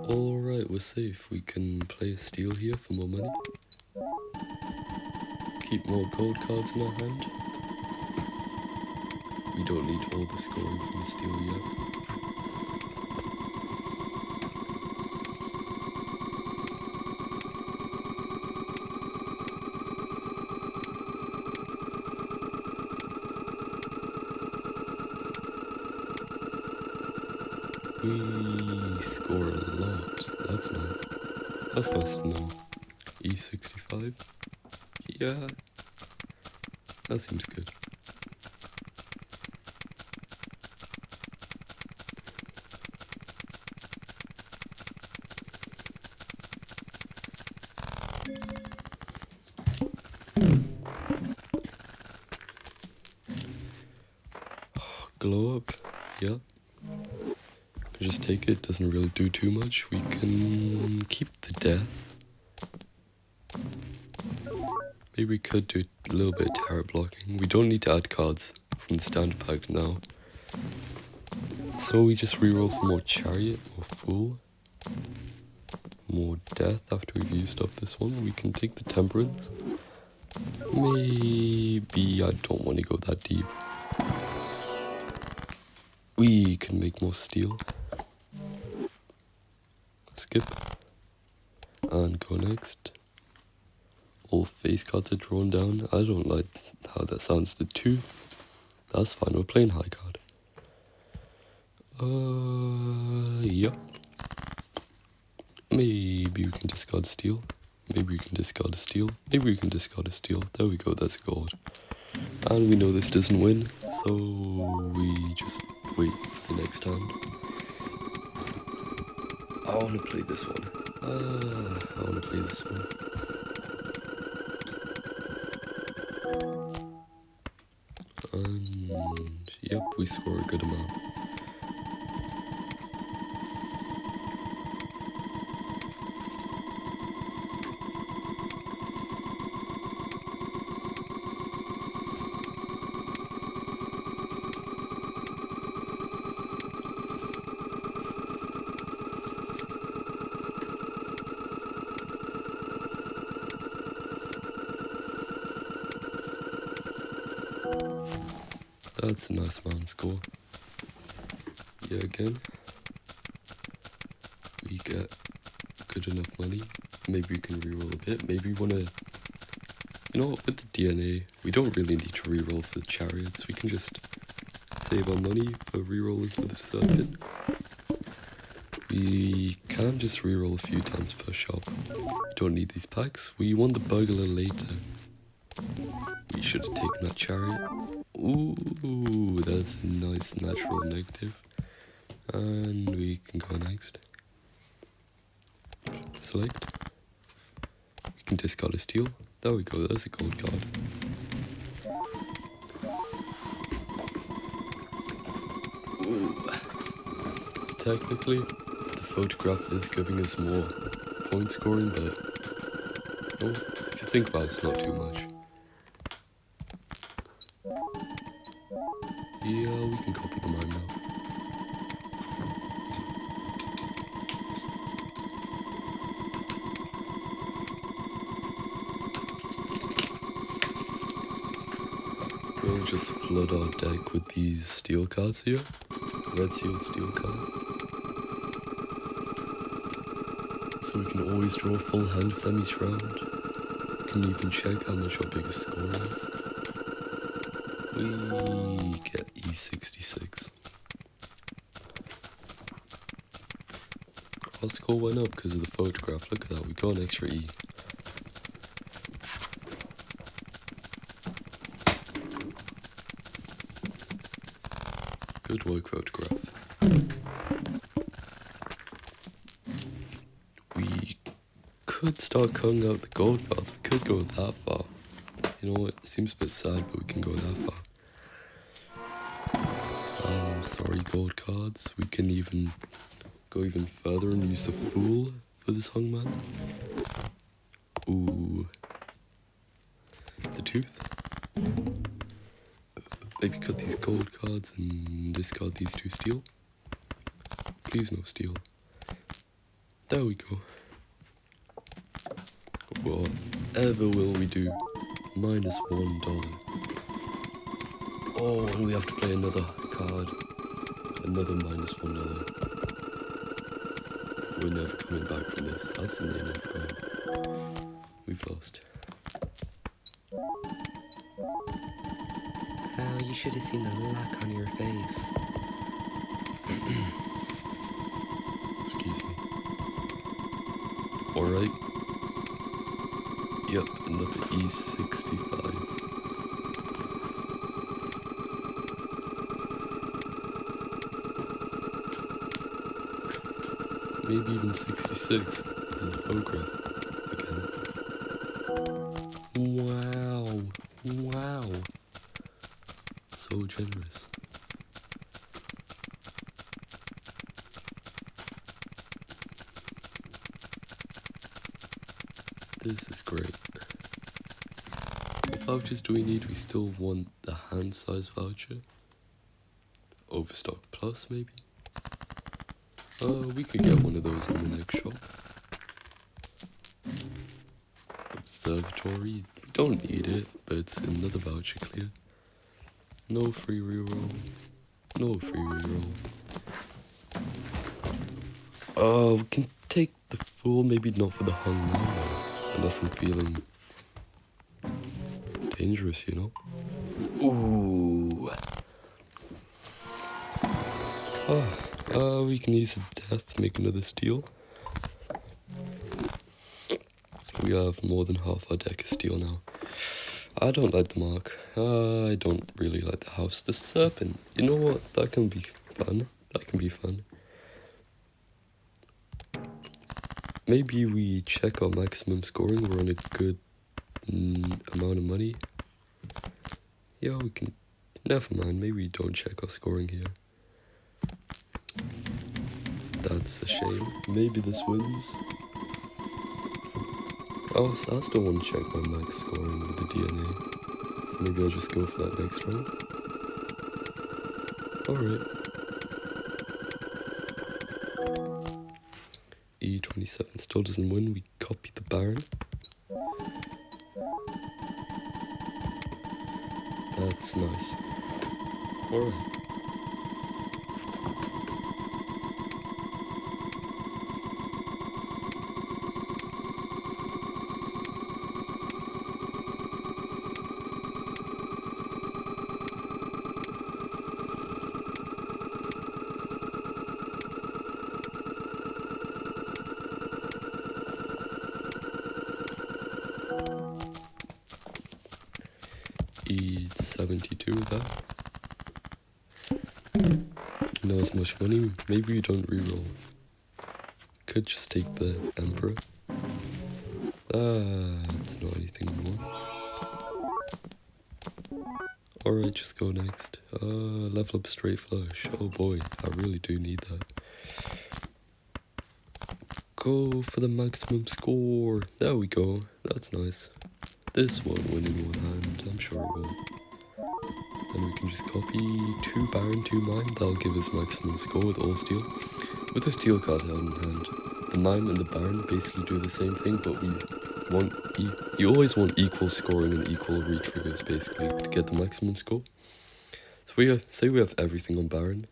[SPEAKER 1] Alright, we're safe. We can play a steel here for more money. Keep more gold cards in our hand. We don't need all the scoring from the steel yet. We score a lot. That's nice. That's nice to know. E65. Yeah. That seems good. Glow up. Yeah. Just take it, doesn't really do too much. We can keep the death. Maybe we could do a little bit of tarot blocking. We don't need to add cards from the standard pack now. So we just reroll for more chariot, more fool, more death after we've used up this one. We can take the temperance. Maybe I don't want to go that deep. We can make more steel. Skip. And go next. All face cards are drawn down. I don't like how that sounds. The 2. That's fine, we're playing high card. Yep. Maybe we can discard steel. Maybe we can discard a steel. Maybe we can discard a steel. There we go, that's gold. And we know this doesn't win, so we just wait for the next hand. I want to play this one. I want to play this one. And yep, we score a good amount. That's a nice amount score. Yeah, again, we get good enough money. Maybe we can reroll a bit. Maybe we want to, you know what, with the DNA, we don't really need to reroll for the chariots. We can just save our money for rerolling for the serpent. We can just reroll a few times per shop. We don't need these packs. We want the burglar later. We should have taken that chariot. Ooh, that's a nice natural negative. And we can go next. Select. We can discard a steel. There we go, there's a gold card. Ooh. Technically, the photograph is giving us more point scoring, but well, if you think about it, it's not too much. Yeah, we can copy the mine now. We'll just flood our deck with these steel cards here. Red seal steel cards. So we can always draw a full hand of them each round. We can even check how much our biggest score is. We get E66. Our score went up because of the photograph. Look at that, we got an extra E. Good work, photograph. We could start cutting out the gold cards. We could go that far. You know what, it seems a bit sad, but we can go that far. Sorry, gold cards. We can even go even further and use the Fool for this hungman. Ooh. The Tooth. Maybe cut these gold cards and discard these 2 steel. Please no steel. There we go. Whatever will we do? -$1. Oh, and we have to play another card. Another -$1. We're never coming back from this. That's the naneinf card. We've lost. Oh, you should have seen the look on your face. Excuse me. Alright. Yep, another E65. Maybe even 66 is a photograph again. Wow. Wow. So generous. This is great. What vouchers do we need? We still want the hand size voucher. Overstock plus maybe? We could get one of those in the next shop. Observatory. We don't need it, but it's another voucher clear. No free reroll. No free reroll. We can take the Fool, maybe not for the hung man, unless I'm feeling dangerous, you know? Ooh. We can use a death, make another steel. We have more than half our deck of steel now. I don't like the mark. I don't really like the house. The serpent. You know what? That can be fun. That can be fun. Maybe we check our maximum scoring. We're on a good amount of money. Yeah, we can... Never mind. Maybe we don't check our scoring here. That's a shame. Maybe this wins. Oh, so I still want to check my max scoring with the DNA. So maybe I'll just go for that next round. Alright. E27 still doesn't win. We copy the Baron. That's nice. Alright. E72 there. Not as much money. Maybe we don't reroll. Could just take the Emperor. That's not anything more. Alright, just go next. Level up straight flush. Oh boy, I really do need that. Go for the maximum score. There we go. That's nice. This won't win in one hand. I'm sure it will. Then we can just copy 2 Baron, 2 Mine. That'll give us maximum score with all steel. With the steel card held in hand, the Mine and the Baron basically do the same thing, but we want you always want equal scoring and equal re-triggers basically to get the maximum score. So we say we have everything on Baron.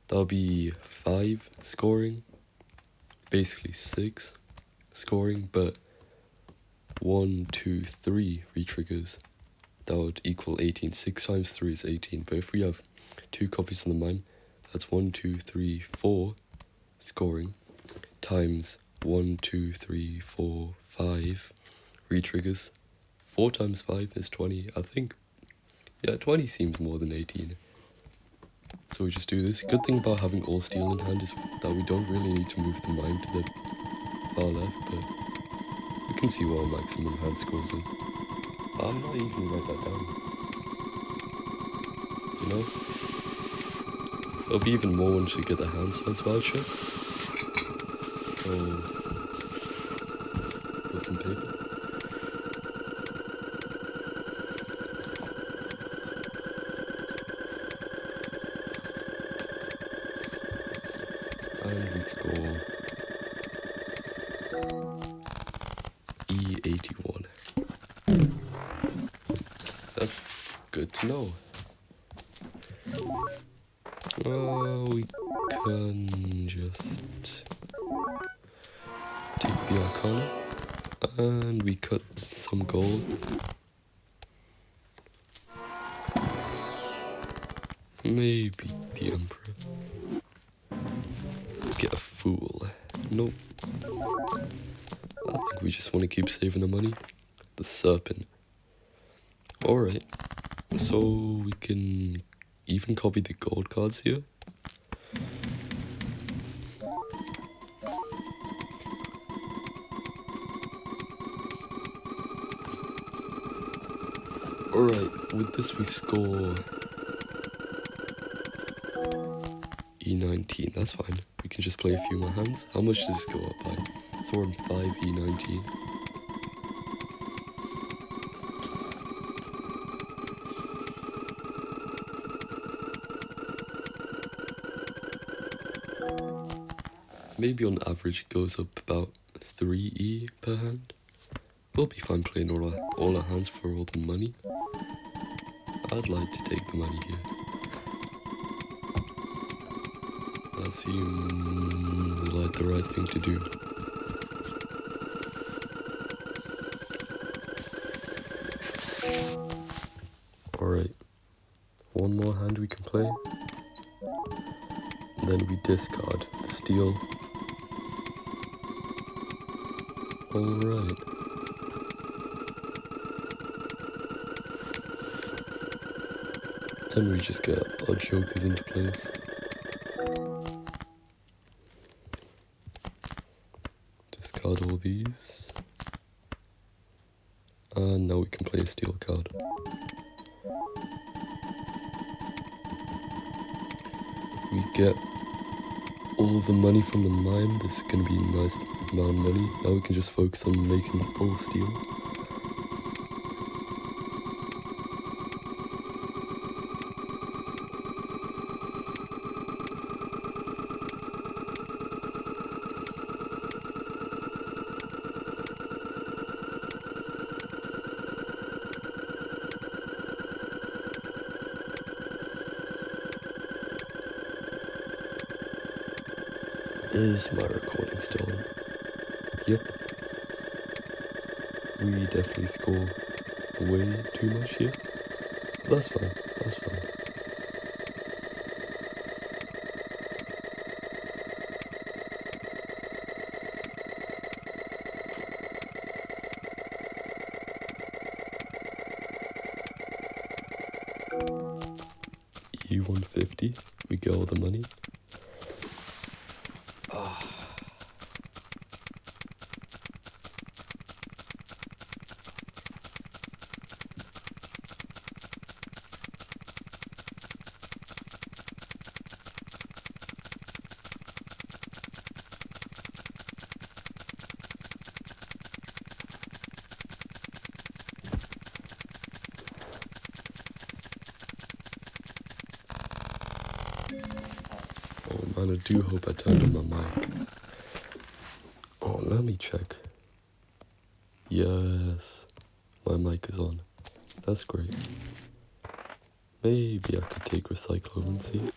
[SPEAKER 1] That'll be 5 scoring, basically 6 scoring, but 1, 2, 3 re-triggers. That would equal 18. 6 times 3 is 18. But if we have 2 copies of the Mine, that's 1, 2, 3, 4 scoring times 1, 2, 3, 4, 5 re-triggers. 4 times 5 is 20. I think, yeah, 20 seems more than 18. So we just do this. Good thing about having all steel in hand is that we don't really need to move the Mine to the far left, but we can see what our maximum hand scores is. I'm not even write that down. You know? There'll be even more once we get the hand size voucher. So, put some paper. And we score E81. That's good to know. We can just take the Arcana and we cut some gold. Maybe the Emperor. Get a Fool. Nope. I think we just want to keep saving the money. The Serpent. Alright. So we can even copy the gold cards here. Alright, with this we score E19, that's fine. We can just play a few more hands. How much does this go up by? So we're on 5 E19. Maybe on average it goes up about 3E per hand. We'll be fine playing all our hands for all the money. I'd like to take the money here. That seems like the right thing to do. Alright, one more hand we can play. And then we discard the steel. Alright. Then we just get our jokers into place. Discard all these. And now we can play a steel card. We get all the money from the mine. This is going to be a nice amount of money. Now we can just focus on making full steel. Is my recording still on? Yep. We definitely score way too much here. But that's fine, that's fine. E150, we get all the money. Oh man, I do hope I turned on my mic. Oh, let me check. Yes, my mic is on. That's great. Maybe I could take Recycle and see.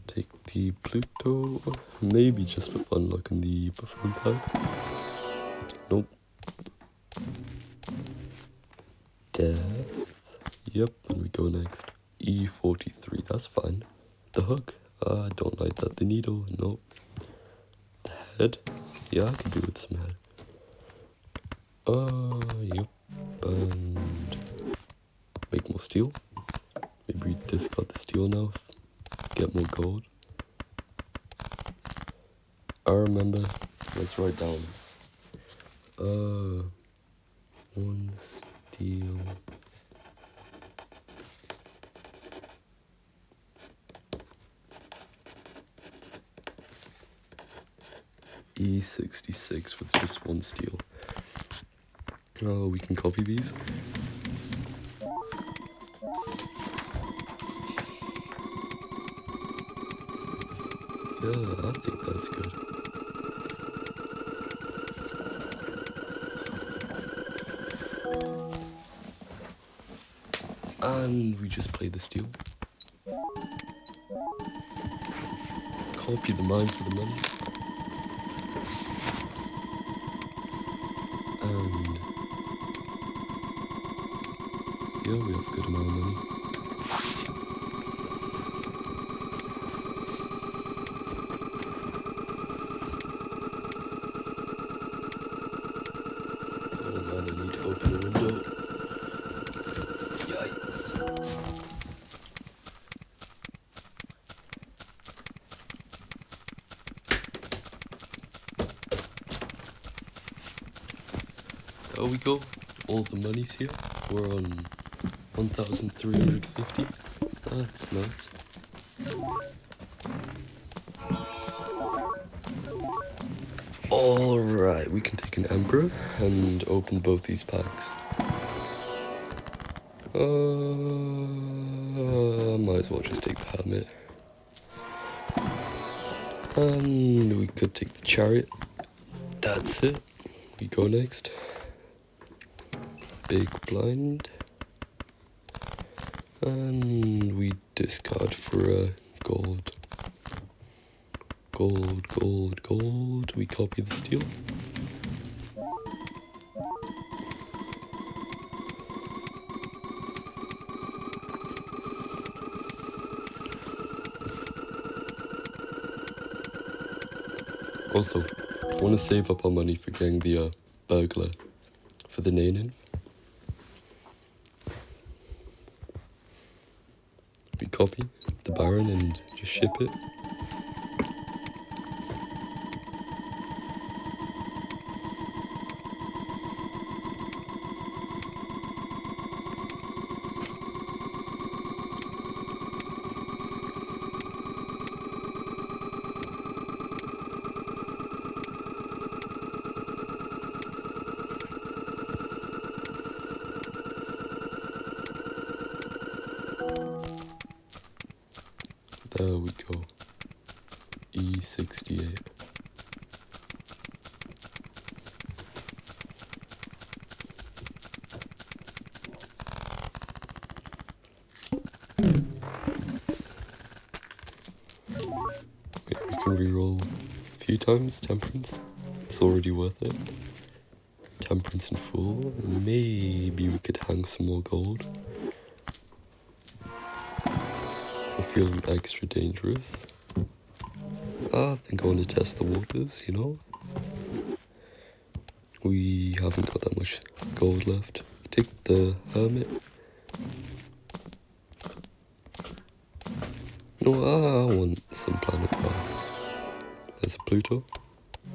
[SPEAKER 1] Take the Pluto. Maybe just for fun luck in the Buffoon pack. Nope. Death. Yep, and we go next. E43, that's fine. The hook. I don't like that. The needle. Nope. The head. Yeah, I could do with some head. Yep. And make more steel. Maybe we discard the steel now. Get more gold. I remember. Let's write down. One steel. E66 with just one steel. Oh, we can copy these. Yeah, I think that's good. And we just play the steel. Copy the mine for the money. And yeah, we have a good amount of money. Oh man, I need to open a window. Yikes. There we go. All the money's here. We're on 1,350. That's nice. Alright, we can take an Emperor and open both these packs. Might as well just take the Hermit. And we could take the Chariot. That's it. We go next. Big blind. And we discard for a gold. Gold, gold, gold. We copy the steel. Also, I want to save up our money for getting the burglar for the naneinf. copy the Baron and just ship it. There we go. E68. We can reroll a few times. Temperance. It's already worth it. Temperance and Fool. Maybe we could hang some more gold. I'm feeling extra dangerous. I think I want to test the waters, you know? We haven't got that much gold left. Take the Hermit. No, I want some planet cards. There's a Pluto.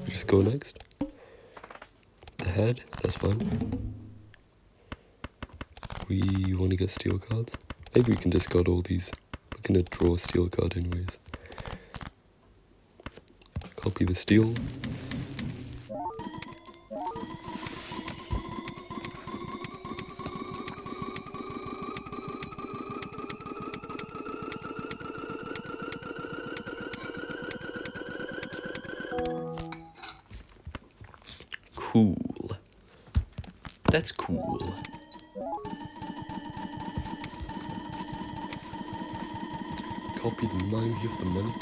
[SPEAKER 1] We just go next. The Head, that's fine. We want to get steel cards. Maybe we can discard all these. We're gonna draw a steel card anyways. Copy the steel. Cool. That's cool. Copy the 90 of the money.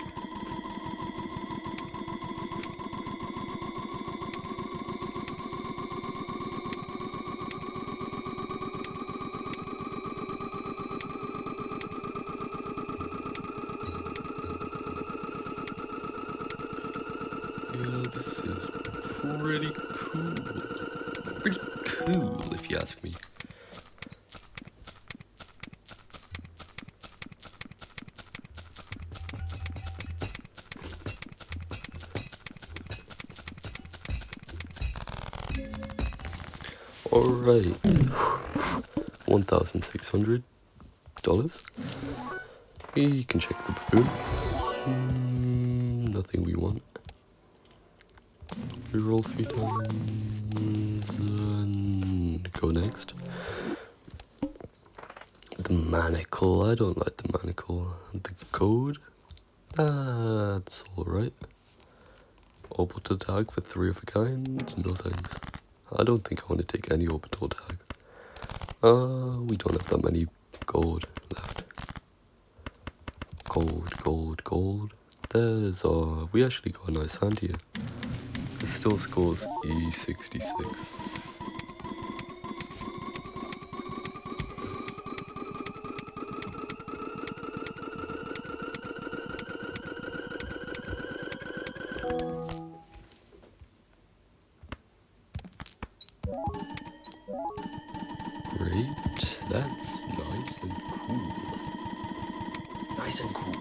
[SPEAKER 1] Yeah, this is pretty cool. Pretty cool, if you ask me. Alright. $1,600. We can check the buffoon. Nothing we want. Reroll a few times and go next. The manacle, I don't like the manacle. The code, that's alright. Orbital tag for 3 of a kind, no thanks. I don't think I want to take any orbital tag. We don't have that many gold left. Gold. There's we actually got a nice hand here. It still scores E66. Great, that's nice and cool. Nice and cool.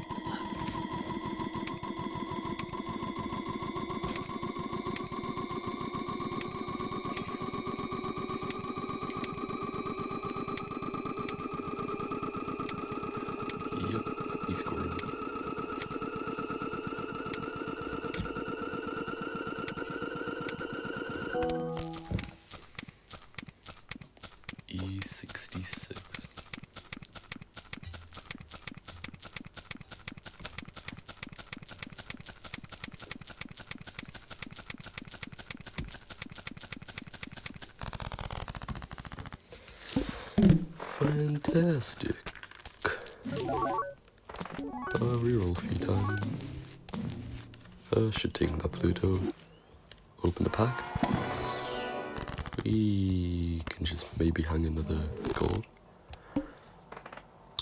[SPEAKER 1] Yep, he's scoring. E66. Fantastic. Reroll a few times. Should take that Pluto. Open the pack. We can just maybe hang another gold.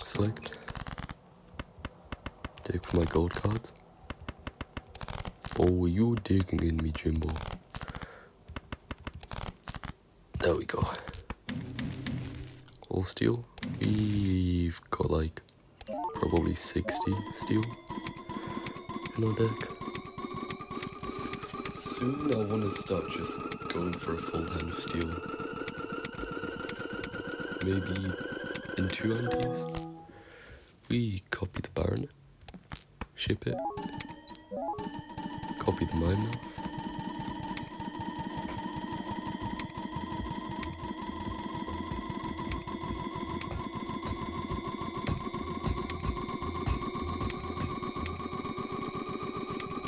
[SPEAKER 1] Select. Take for my gold cards. Oh, you digging in me, Jimbo. There we go. All steel. We've got like probably 60 steel in our deck. Soon I want to start just going for a full hand of steel. Maybe in 2 antes. We copy the Baron, ship it, copy the mine now.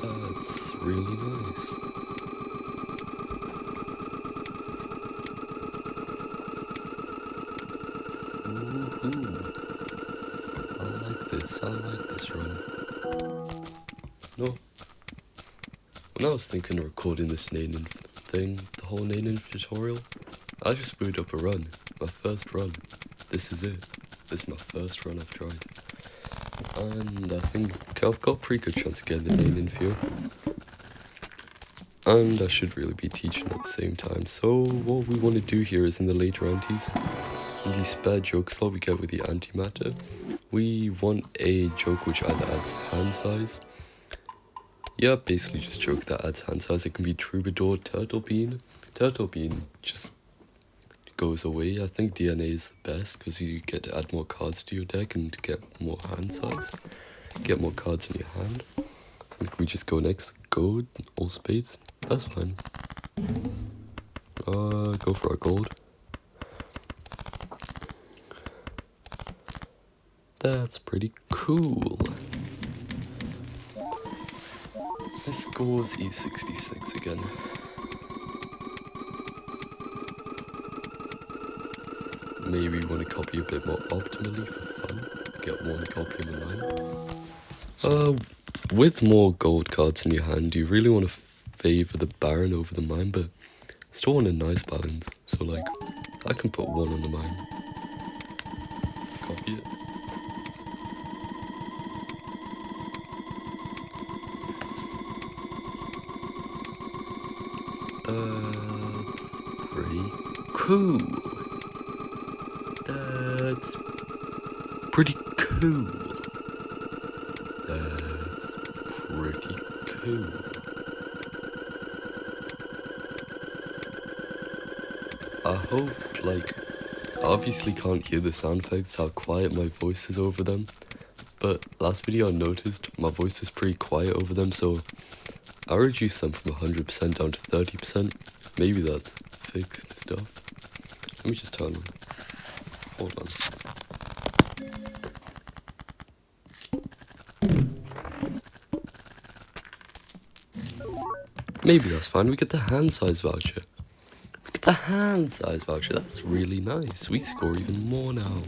[SPEAKER 1] That's really nice. Woohoo! I like this run. No. When I was thinking of recording this naneinf thing, the whole naneinf tutorial, I just booted up a run. My first run. This is it. This is my first run I've tried. And I think I've got a pretty good chance of getting the naneinf here. And I should really be teaching at the same time. So what we want to do here is in the later antes, in the spare joke slot we get with the antimatter, we want a joke which either adds hand size. Yeah, basically just joke that adds hand size. It can be troubadour, turtle bean. Turtle bean just goes away. I think DNA is the best because you get to add more cards to your deck and to get more hand size. Get more cards in your hand. I think we just go next. Gold, all spades. That's fine. Go for our gold. That's pretty cool. This scores E66 again. Maybe we want to copy a bit more optimally for fun. Get one copy in the line. With more gold cards in your hand, you really want to favor the Baron over the mine, but still want a nice balance. So like, I can put one on the mine. Copy it. That's pretty cool. That's pretty cool. That's pretty cool. I hope, like, I obviously can't hear the sound effects, how quiet my voice is over them. But last video I noticed my voice is pretty quiet over them, so I reduced them from 100% down to 30%. Maybe that's fixed stuff. Let me just turn them. Hold on. Maybe that's fine. We get the hand size voucher. We get the hand size voucher. That's really nice. We score even more now.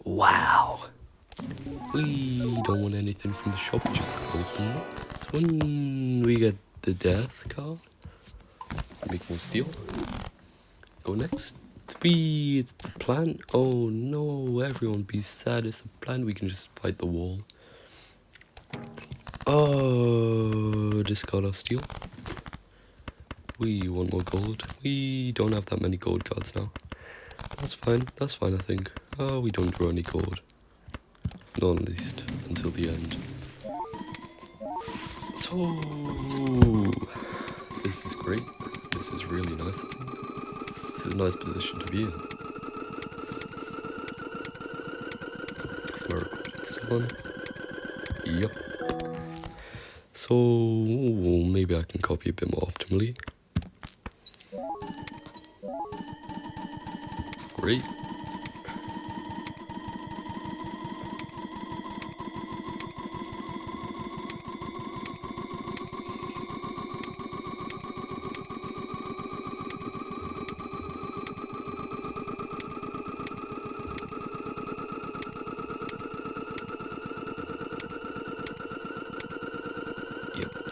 [SPEAKER 1] Wow. We don't want anything from the shop. Just open this. When we get the death card, make more steel. Go next. It's the plant. Oh no, everyone be sad. It's the plant. We can just fight the wall. Oh, discard our steel. We want more gold. We don't have that many gold cards now. That's fine, I think. Oh, we don't draw any gold. Not at least until the end. So, this is great. This is really nice, I think. This is a nice position to be in. Is my recording still on? Yep. So, maybe I can copy a bit more optimally. Great.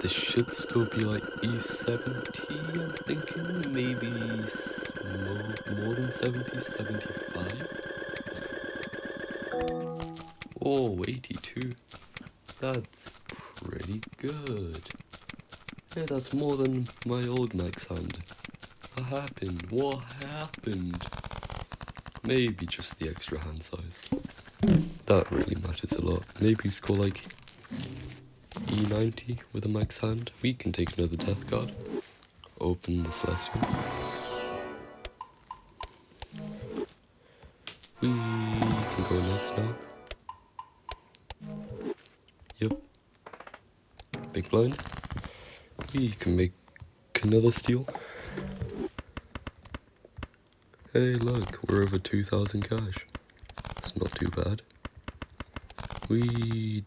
[SPEAKER 1] This should still be like E70, I'm thinking, maybe more than 70, 75. Oh, 82. That's pretty good. Yeah, that's more than my old max hand. What happened? What happened? maybe just the extra hand size. That really matters a lot. Maybe score like E90 with a max hand. We can take another death card. Open the Celestial. We can go next now. Yep. Big blind. We can make another steal. Hey look, we're over 2,000 cash. It's not too bad. We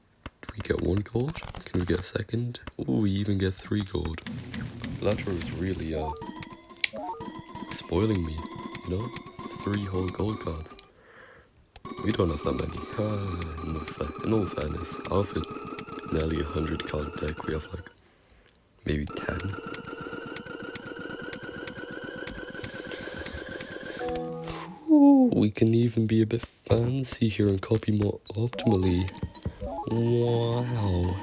[SPEAKER 1] get 1 gold. Can we get a second? Oh, we even get 3 gold. Balatro is really spoiling me, you know? 3 whole gold cards. We don't have that many. In all fairness, out of a nearly 100 card deck, we have like maybe 10. Ooh, we can even be a bit fancy here and copy more optimally. Wow.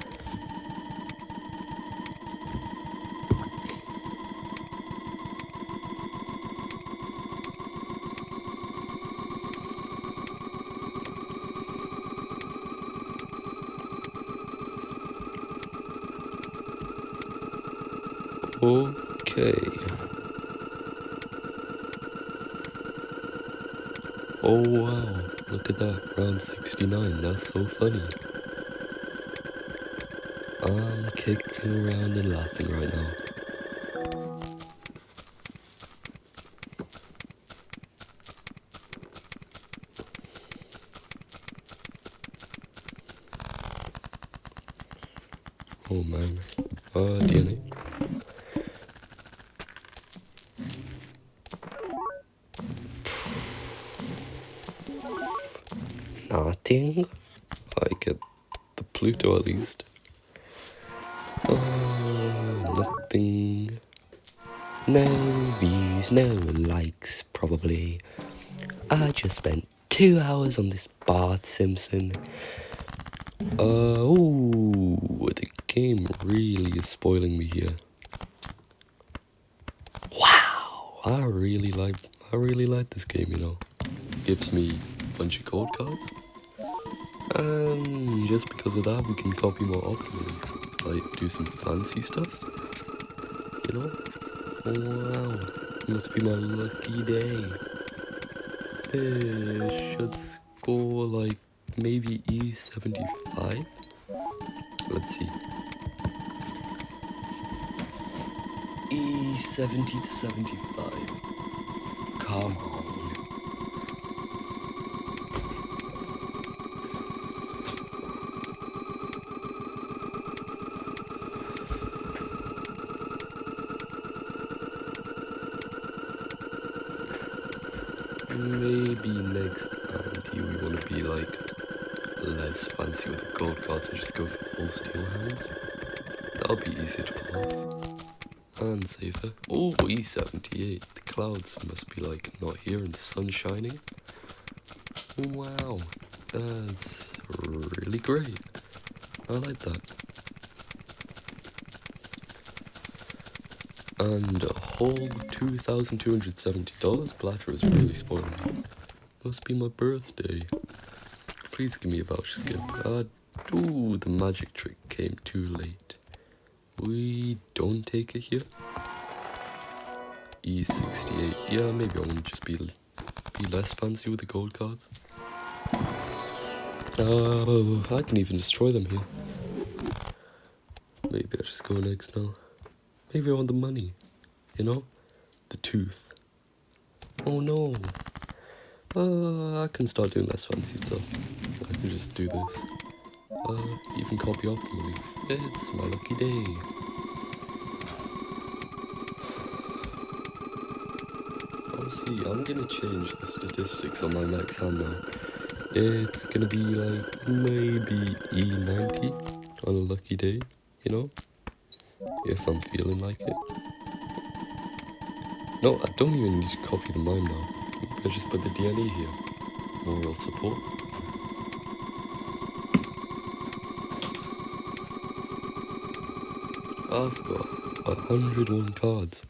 [SPEAKER 1] Okay. Oh wow, look at that, round 69, that's so funny. I'm kicking around and laughing right now. Oh man, DNA. Nothing. I get the Pluto at least. Nothing. No views, no likes, probably. I just spent 2 hours on this Bart Simpson. Ooh, the game really is spoiling me here. Wow, I really like this game, you know. Gives me a bunch of gold cards. And just because of that, we can copy more optimally. Like, do some fancy stuff. You know? Wow. Must be my lucky day. This should score like maybe E75. Let's see. E70 to 75. Come on. Maybe next round we want to be like less fancy with the gold cards and just go for full steel hands. That'll be easier to pull off. And safer. Oh, E78. The clouds must be like not here and the sun's shining. Wow, that's really great. I like that. And a whole $2,270. Balatro is really spoiling me. Must be my birthday. Please give me a voucher skip. Ooh, the magic trick came too late. We don't take it here. E68. Yeah, maybe I want to just be less fancy with the gold cards. I can even destroy them here. Maybe I just go next now. Maybe I want the money. You know? The tooth. Oh no. I can start doing less fancy stuff. I can just do this. Even copy optimally. It's my lucky day. See, I'm gonna change the statistics on my max hand now. It's gonna be like maybe E90 on a lucky day, you know? If I'm feeling like it. No, I don't even need to copy the mime now. I just put the DNA here. Moral support. I've got 101 cards.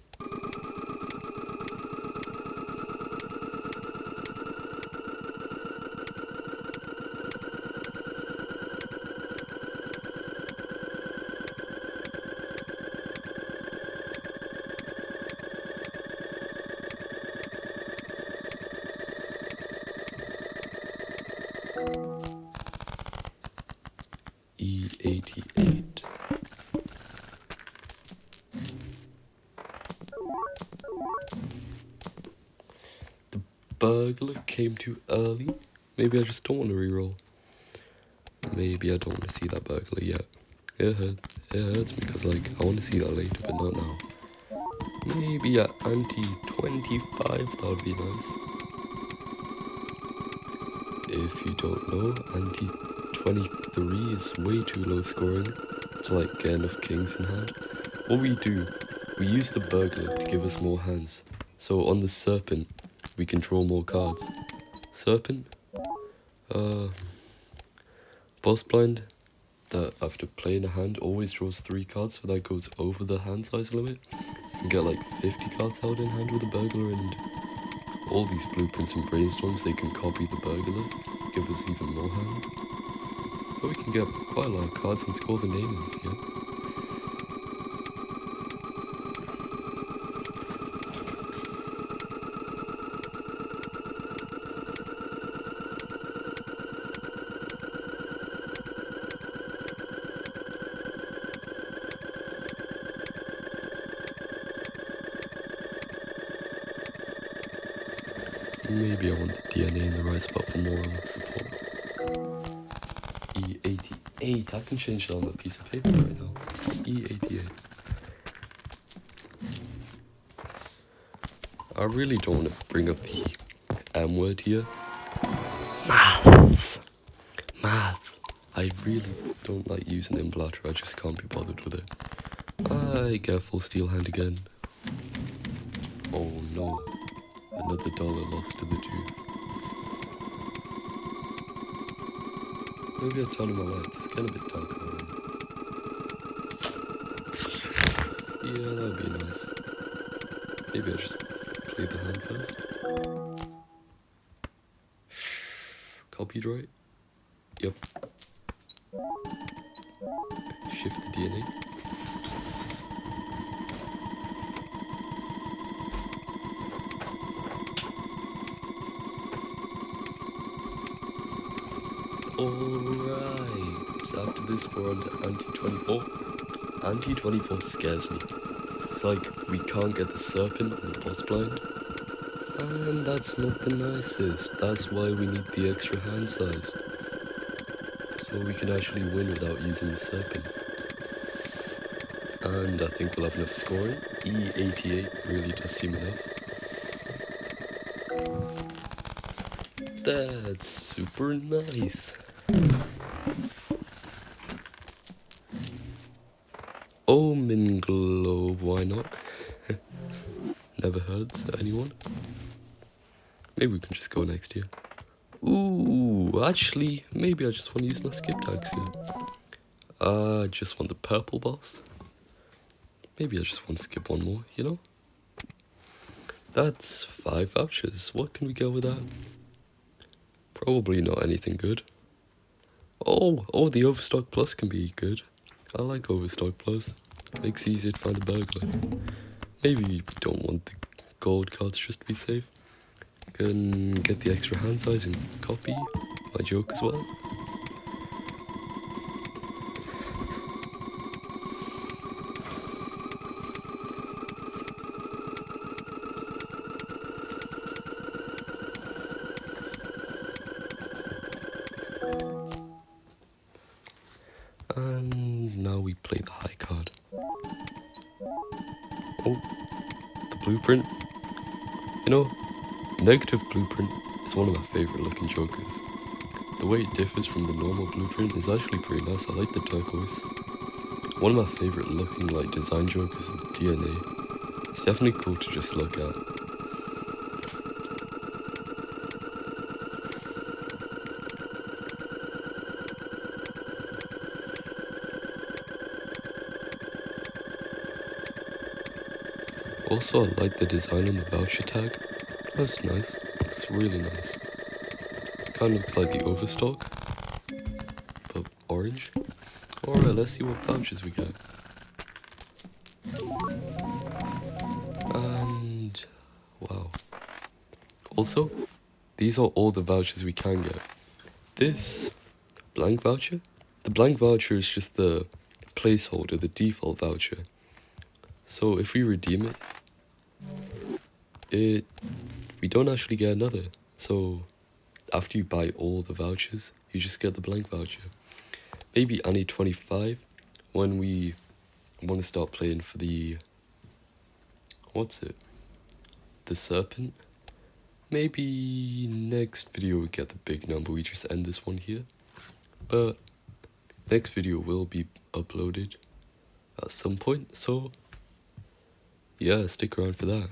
[SPEAKER 1] E88. The burglar came too early. Maybe I just don't want to reroll. Maybe I don't want to see that burglar yet. It hurts me because like I want to see that later, but not now. Maybe at ante 25, that would be nice. If you don't know, ante 23 is way too low scoring to like get enough kings in hand. What we do, we use the burglar to give us more hands. So on the serpent, we can draw more cards. Serpent, boss blind, that after playing a hand always draws 3 cards, so that goes over the hand size limit. You can get like 50 cards held in hand with a burglar, and all these blueprints and brainstorms, they can copy the burglar, give us even more hand. But we can get quite a lot of cards and score the naneinf, yeah? Maybe I want the DNA in the right spot for moral support. E88. I can change that on a piece of paper right now. E88. I really don't want to bring up the M word here. Maths. I really don't like using it in Balatro. I just can't be bothered with it. I get a full steel hand again. Oh no. Another dollar lost to the tube. Maybe I'll turn on my lights. It's getting a bit dark already. Yeah, that would be nice. Maybe I'll just play the hand first. Copied right? Yep. Shift the DNA. Alright, after this we're on to ante 24. Ante 24 scares me. It's like we can't get the serpent on the boss blind. And that's not the nicest. That's why we need the extra hand size. So we can actually win without using the serpent. And I think we'll have enough scoring. E88 really does seem enough. That's super nice. Omen Globe, why not? Never hurts anyone. Maybe we can just go next year. Ooh, actually, maybe I just want to use my skip tags here. I just want the purple boss. Maybe I just want to skip one more, you know? That's 5 vouchers. What can we get with that? Probably not anything good. Oh, the Overstock Plus can be good. I like Overstock Plus. Makes it easier to find a burglar. Maybe we don't want the gold cards just to be safe. Can get the extra hand size and copy my joke as well. And now we play the high card. Oh, the blueprint. You know, negative blueprint is one of my favourite looking jokers. The way it differs from the normal blueprint is actually pretty nice. I like the turquoise. One of my favourite looking like design jokers is the DNA. It's definitely cool to just look at. Also, I like the design on the voucher tag. That's nice. It's really nice. Kind of looks like the Overstock, but orange. Alright, let's see what vouchers we get. And wow. Also, these are all the vouchers we can get. This blank voucher The blank voucher is just the placeholder, the default voucher. So if we redeem it, we don't actually get another. So after you buy all the vouchers, you just get the blank voucher. Maybe Annie 25 when we want to start playing for the, what's it? The serpent? Maybe next video we get the big number, we just end this one here. But next video will be uploaded at some point, so yeah, stick around for that.